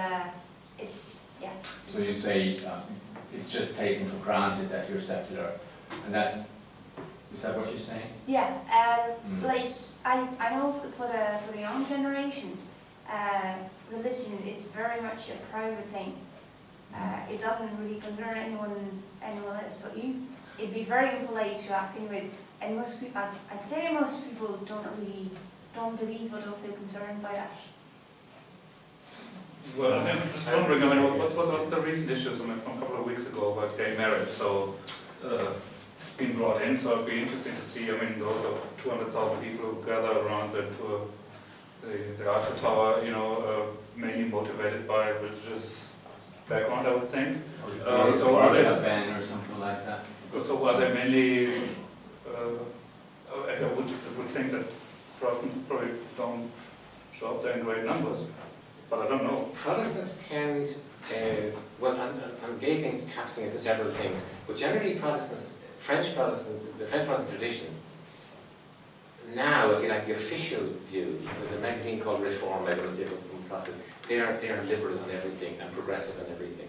it's, yeah. So you say it's just taken for granted that you're secular, and is that what you're saying? Yeah, like I know for the young generations, religion is very much a private thing. It doesn't really concern anyone else but you. It'd be very impolite to ask anyways, and most people, I'd say most people don't believe or don't feel concerned by that. Well, I'm just wondering, I mean, what are the recent issues, I mean, from a couple of weeks ago about gay marriage? So, it's been brought in, so it'd be interesting to see, I mean, those are 200,000 people who gather around the Eiffel Tower, you know, mainly motivated by religious background, I would think. So are they a ban or something like that? So are they mainly, I would think that Protestants probably don't show up there in great numbers. But I don't know. Protestants tend, well, on gay things, tapping into several things, but generally Protestants, the French Protestant tradition, now, if you like, the official view, there's a magazine called Reform, I don't know if you've come across it, they are liberal on everything and progressive on everything.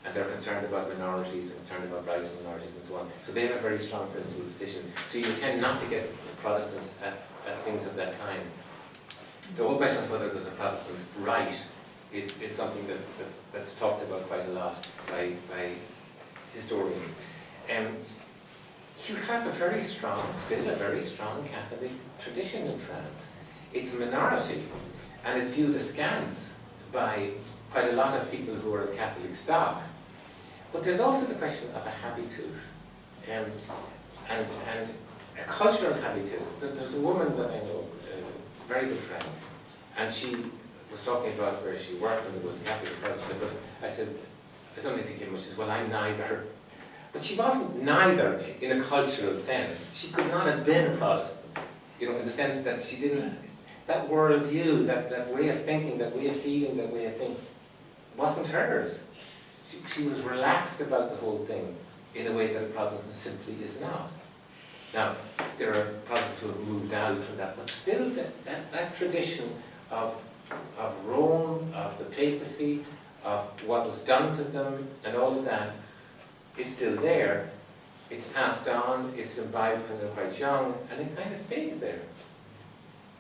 And they're concerned about minorities and concerned about rights of minorities and so on. So they have a very strong principled position. So you tend not to get Protestants at things of that kind. The whole question of whether there's a Protestant right is something that's talked about quite a lot by historians. You have still a very strong Catholic tradition in France. It's a minority, and it's viewed askance by quite a lot of people who are of Catholic stock. But there's also the question of a habitus, and a cultural habitus. There's a woman that I know, a very good friend, and she was talking about where she worked and there was a Catholic Protestant, but I said, I don't think it much. She said, well, I'm neither. But she wasn't neither in a cultural sense. She could not have been a Protestant, you know, in the sense that she didn't, that worldview, that way of thinking, that way of feeling, that way of thinking, wasn't hers. She was relaxed about the whole thing in a way that a Protestant simply is not. Now, there are Protestants who have moved out from that, but still that tradition of Rome, of the papacy, of what was done to them, and all of that is still there. It's passed on, it's imbibed when they're quite young, and it kind of stays there.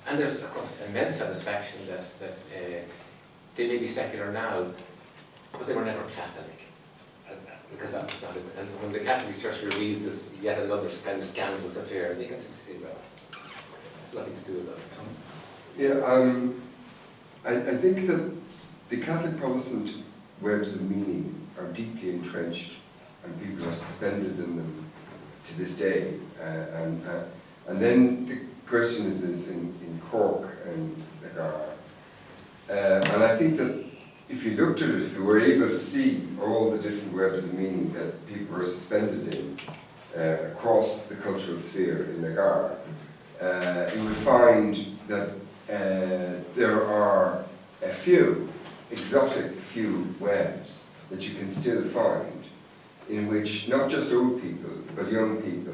And there's, of course, immense satisfaction that they may be secular now, but they were never Catholic. Because that's not it. And when the Catholic Church reveals this yet another kind of scandalous affair, they can simply say, well, it's nothing to do with us. Yeah, I think that the Catholic Protestant webs of meaning are deeply entrenched, and people are suspended in them to this day. And then the question is in Cork and the Gard. And I think that if you looked at it, if you were able to see all the different webs of meaning that people were suspended in across the cultural sphere in the Gard, you would find that there are a few, exotic few webs that you can still find in which not just old people, but young people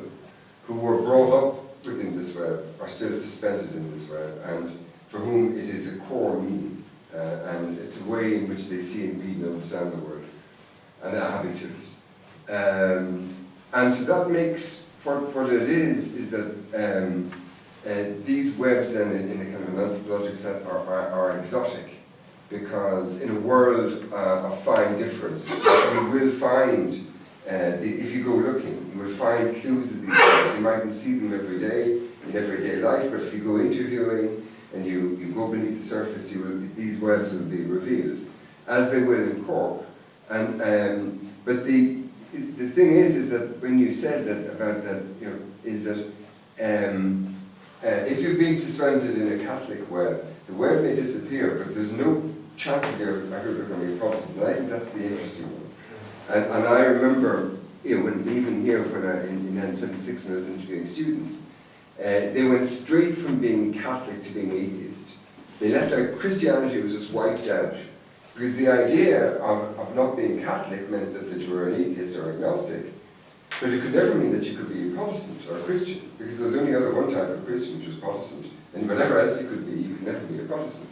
who were brought up within this web are still suspended in this web, and for whom it is a core meaning and it's a way in which they see and read and understand the world, and are habituals. And so that makes, what it is that these webs then in a kind of an anthropological sense are exotic, because in a world of fine difference, you will find, if you go looking, you will find clues of these webs. You mightn't see them every day, in everyday life, but if you go interviewing and you go beneath the surface, these webs will be revealed, as they will in Cork. But the thing is that when you said that about that, is that if you've been suspended in a Catholic web, the web may disappear, but there's no chance of you ever becoming a Protestant. And I think that's the interesting one. And I remember, even here when in 1976 when I was interviewing students, they went straight from being Catholic to being atheist. They left out Christianity, was just wiped out. Because the idea of not being Catholic meant that you were an atheist or agnostic, but it could never mean that you could be a Protestant or a Christian, because there's only other one type of Christian, which was Protestant, and whatever else you could never be a Protestant.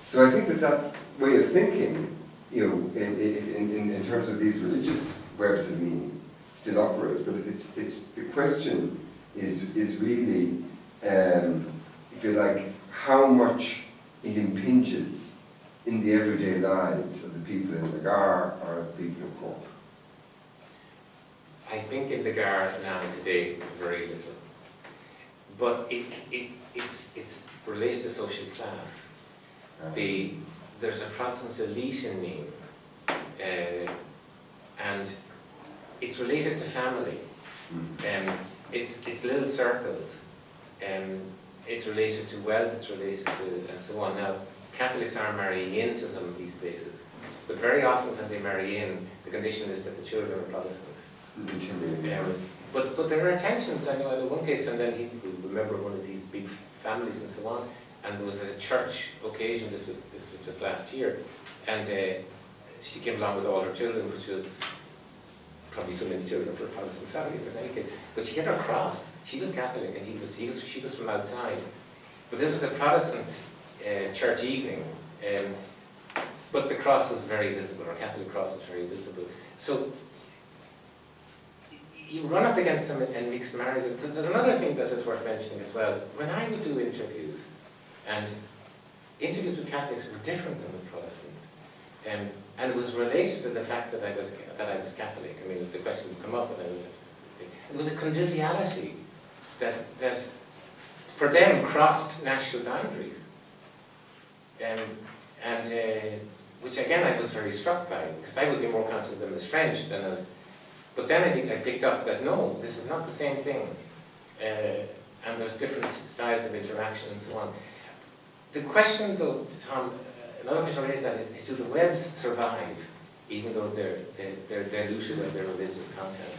So I think that way of thinking, in terms of these religious webs of meaning, still operates, but it's the question is really, if you like, how much it impinges in the everyday lives of the people in the Gard or the people in Cork. I think in the Gard now today, very little. But it's related to social class. There's a Protestant elite in me, and it's related to family. It's little circles. It's related to wealth, it's related to, and so on. Now, Catholics are marrying into some of these spaces, but very often when they marry in, the condition is that the children are Protestant. But there are tensions. I know in one case, and then he remember one of these big families and so on, and there was a church occasion. This was just last year, and she came along with all her children, which was probably too many children for a Protestant family in any case. But she had her cross. She was Catholic, and she was from outside. But this was a Protestant church evening, but the cross was very visible, or Catholic cross was very visible. So you run up against them in mixed marriages. There's another thing that is worth mentioning as well. When I would do interviews, and interviews with Catholics were different than with Protestants, and it was related to the fact that I was Catholic. I mean, the question would come up, and I was. It was a conviviality that for them crossed national boundaries. Which again I was very struck by, because I would be more conscious of them as French than as, but then I picked up that no, this is not the same thing, and there's different styles of interaction and so on. The question though, Tom, another question related to that is do the webs survive, even though they're diluted of their religious content?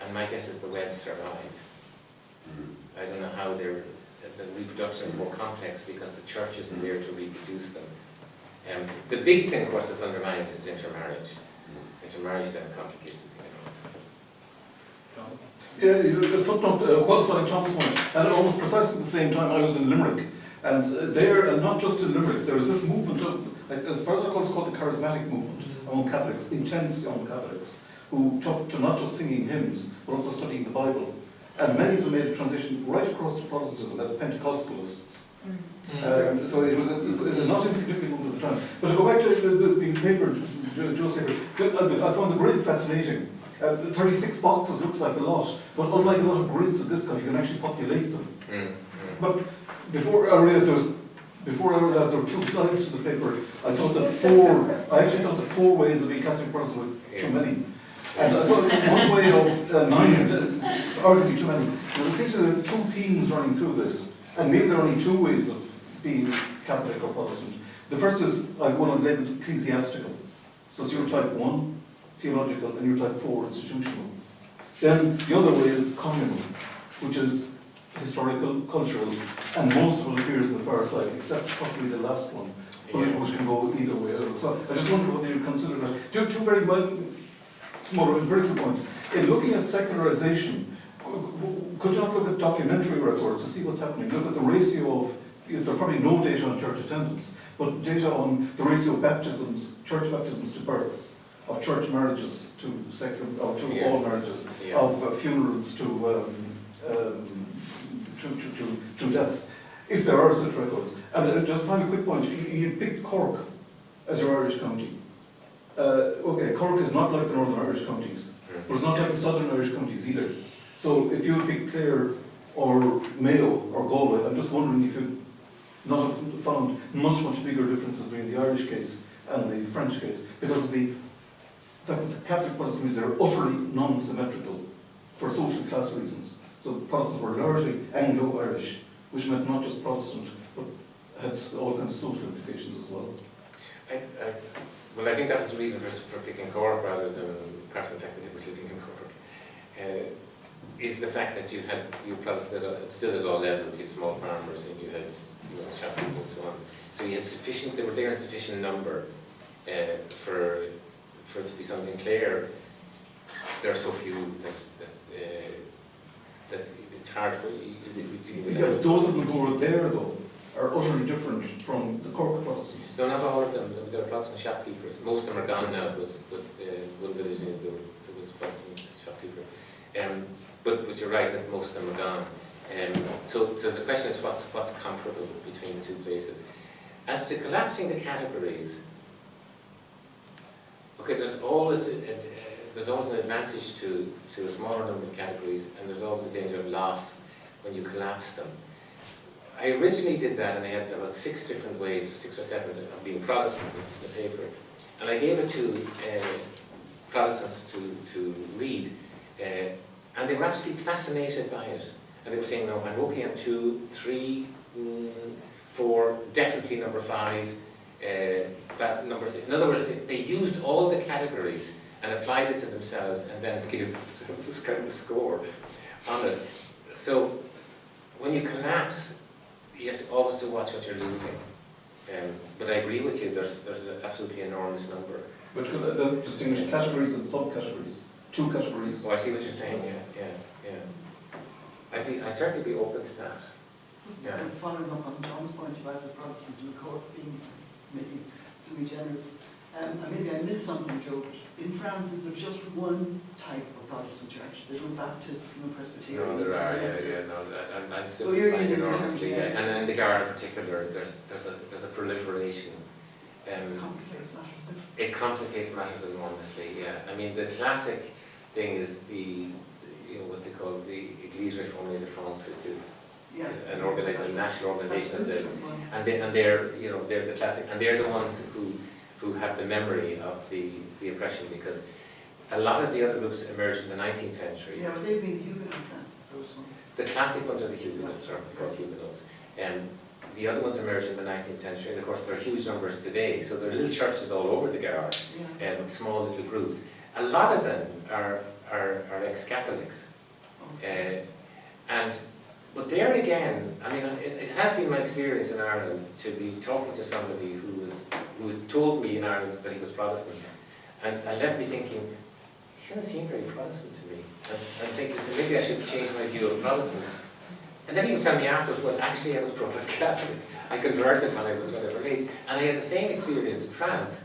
And my guess is the webs survive. I don't know how the reproduction is more complex because the church isn't there to reproduce them. The big thing, of course, that's undermined is intermarriage. Intermarriage then complicates the thing. John? Yeah, the footnote qualifying Thomas point, and almost precisely at the same time I was in Limerick, and there, and not just in Limerick, there was this movement of, like, as far as I recall, it's called the Charismatic movement among Catholics, intense young Catholics, who took to not just singing hymns, but also studying the Bible. And many of them made a transition right across to Protestantism as Pentecostalists. So it was a not insignificant movement at the time. But to go back to the paper, Joe's paper, I found the grid fascinating. 36 boxes looks like a lot, but unlike a lot of grids of this kind, you can actually populate them. But before I realised there were two sides to the paper, I actually thought that 4 ways of being Catholic Protestant were too many. And I thought one way of 9, arguably too many, was it seems there are 2 themes running through this, and maybe there are only 2 ways of being Catholic or Protestant. The first is, I've one I've labelled ecclesiastical. So it's your type 1, theological, and your type 4, institutional. Then the other way is communal, which is historical, cultural, and most of it appears in the far side, except possibly the last one, which can go either way. So I just wonder whether you consider that. Two very small empirical points. In looking at secularization, could you not look at documentary records to see what's happening? Look at the ratio of There's probably no data on church attendance, but data on the ratio of baptisms, church baptisms to births, of church marriages to secular, or to all marriages, of funerals to deaths, if there are such records. And just finally, quick point, you picked Cork as your Irish county. Okay, Cork is not like the Northern Irish counties, but it's not like the Southern Irish counties either. So if you pick Clare or Mayo or Galway, I'm just wondering if you not have found much bigger differences between the Irish case and the French case, because of the fact that the Catholic Protestant communities are utterly non-symmetrical for social class reasons. So Protestants were largely Anglo-Irish, which meant not just Protestant, but had all kinds of social implications as well. Well, I think that was the reason for picking Cork rather than perhaps the fact that it was living in Cork. Is the fact that you Protestants still at all levels, you had small farmers and you had shop people and so on. So you had sufficient, they were there in sufficient number for it to be something clear. There are so few that it's hard for you to deal with. Yeah, but those of them who were there though are utterly different from the Cork Protestants. No, not all of them. There were Protestant shopkeepers. Most of them are gone now. But one village there was Protestant shopkeeper. But you're right that most of them are gone. So the question is what's comparable between the two places. As to collapsing the categories, okay, there's always an advantage to a smaller number of categories, and there's always a danger of loss when you collapse them. I originally did that, and I had about 6 different ways, or 6 or 7, of being Protestant in the paper, and I gave it to Protestants to read, and they were absolutely fascinated by it. And they were saying, no, I'm okay on 2, 3, 4, definitely number 5, bad number 6. In other words, they used all the categories and applied it to themselves, and then gave themselves this kind of a score on it. So when you collapse, you have to always to watch what you're losing. But I agree with you, there's an absolutely enormous number. But the distinguished categories and subcategories, 2 categories. Oh, I see what you're saying, yeah. I'd certainly be open to that. Yeah. Following up on John's point about the Protestants in the Cork being maybe sui generis, and maybe I missed something, Joe. In France, is there just one type of Protestant church? There's no Baptists, no Presbyterians? No, there are, I'm So you're simplifying using enormously, the term, and in the Gard in particular, there's a proliferation. Complicates matters. It complicates matters enormously, yeah. I mean, the classic thing is what they call the Église Réformée de France, which is a national organisation, and they're the classic, and they're the ones who have the memory of the oppression, because a lot of the other groups emerged in the 19th century. Yeah, but they've been the Huguenots then, those ones. The classic ones are the Huguenots, or it's called Huguenots. The other ones emerged in the 19th century, and of course there are huge numbers today, so there are little churches all over the Gard, with small little groups. A lot of them are ex-Catholics. But there again, I mean, it has been my experience in Ireland to be talking to somebody who's told me in Ireland that he was Protestant, and left me thinking, he doesn't seem very Protestant to me. And thinking, so maybe I should change my view of Protestant. And then he would tell me afterwards, well, actually I was probably Catholic. I converted when I was whatever age. And I had the same experience in France.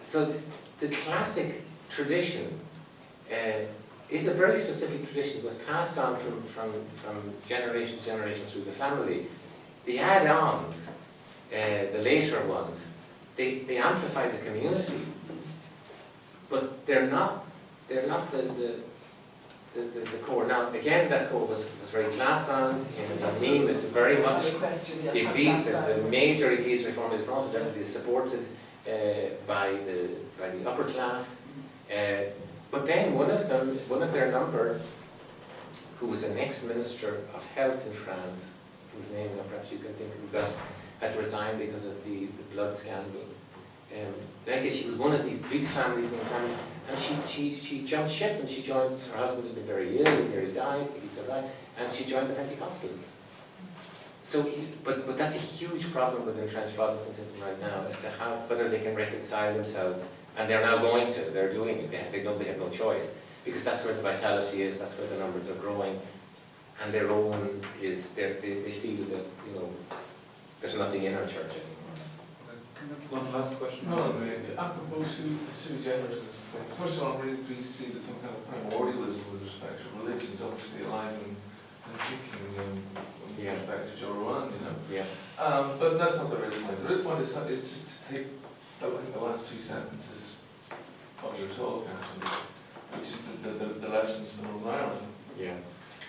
So the classic tradition is a very specific tradition. It was passed on from generation to generation through the family. The add-ons, the later ones, they amplify the community, but they're not the core. Now, again, that core was very class-bound. In Nîmes, it's very much the Église, the major Église Réformée de France, definitely is supported by the upper class. But then one of their number, who was an ex-minister of health in France, whose name now perhaps you can think of, had resigned because of the blood scandal. I guess she was one of these big families in the family, and she jumped ship and she joined, her husband had been very ill, he nearly died, he survived, and she joined the Pentecostals. So, but that's a huge problem within French Protestantism right now, as to whether they can reconcile themselves. And they're now they're doing it, they know they have no choice, because that's where the vitality is, that's where the numbers are growing. and their own is, they feel that, you know, there's nothing in our church anymore. One last question. No, apropos sui generis and things. First of all, I'm really pleased to see that some kind of primordialism with respect to religion is obviously alive and kicking with respect to Joe Ruane, you know. Yeah. But that's not the real point. The real point is just to take, I think, the last two sentences of your talk, actually, which is the lessons from Northern Ireland. Yeah.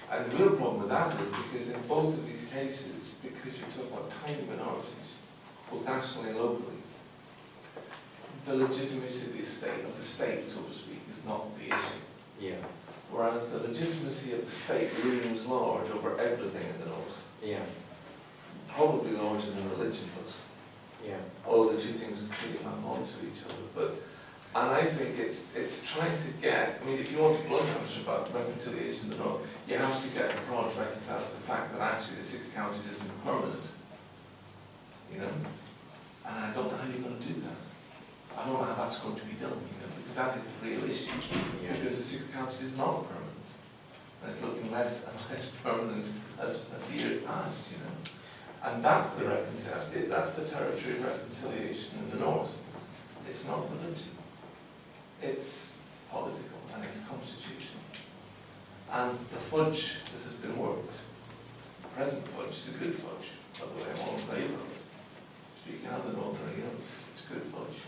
And the real problem with that is because in both of these cases, because you talk about tiny minorities, both nationally and locally, the legitimacy of the state, so to speak, is not the issue. Yeah. Whereas the legitimacy of the state really was large over everything in the north. Yeah. Probably larger than religion was. Yeah. Although the two things are clearly map onto each other. And I think it's trying to get, I mean, if you want to blunt answer about reconciliation in the north, you have to get the province reconciled to the fact that actually the 6 counties isn't permanent. You know? And I don't know how you're going to do that. I don't know how that's going to be done, you know, because that is the real issue. Yeah. Because the 6 counties is not permanent. And it's looking less and less permanent as the years pass, you know. And that's the reconciliation, that's the territory of reconciliation in the north. It's not religion. It's political and it's constitutional. And the fudge that has been worked, the present fudge, is a good fudge. By the way, I'm all in favour of it. Speaking as an northerner, you know, it's good fudge.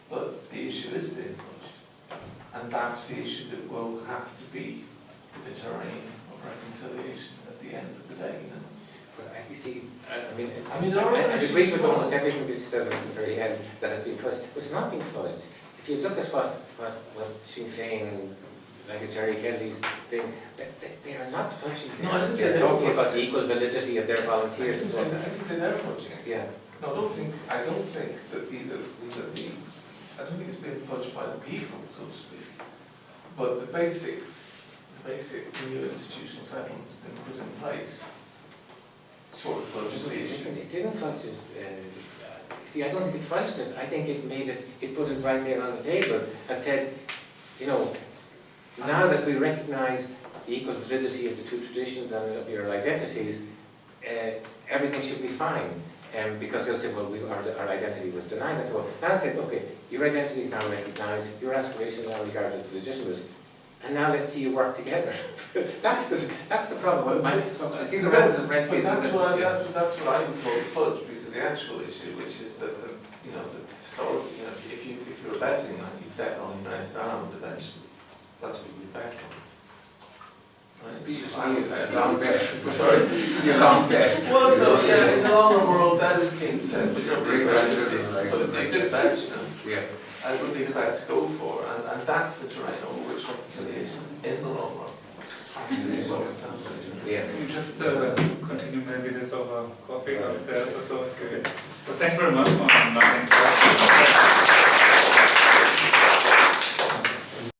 But the issue is being fudged. And that's the issue that will have to be the terrain of reconciliation at the end of the day, you know. But you see, I mean, there are I agree with issues almost everything that you said at the very end that has been fudged. It's not being fudged. If you look at what Sinn Féin and like Jerry Kelly's thing, they are not fudging. No, I didn't say they're they were talking about the fudging. equal validity of their volunteers and so on. I didn't say they're fudging it. Yeah. No, I don't think that I don't think it's been fudged by the people, so to speak. But the basic new institutional settlement has been put in place. Sort of fudges the issue. It didn't fudge it. See, I don't think it fudged it. I think it put it right there on the table and said, you know, now that we recognise the equal validity of the two traditions and of your identities, everything should be fine. Because they'll say, well, our identity was denied and so on. Now I said, okay, your identity is now recognised, your aspirations are regarded as legitimate, and now let's see you work together. that's the problem. I think the relevance of French case that's what I would call fudge, because the actual issue, which is that you know, that historically, you know, if you're betting on, you bet on United Ireland eventually. That's what you bet on. Right? Long bet. Sorry? Long bet. Well, no, yeah, in the long run, world, that is king said, but you're big bet, but it'd be a good bet, you know. Yeah. And it would be the bet to go for, and that's the terrain over which reconciliation in the long run. Yeah. Can you just continue maybe this over coffee upstairs or so? Okay. So thanks very much for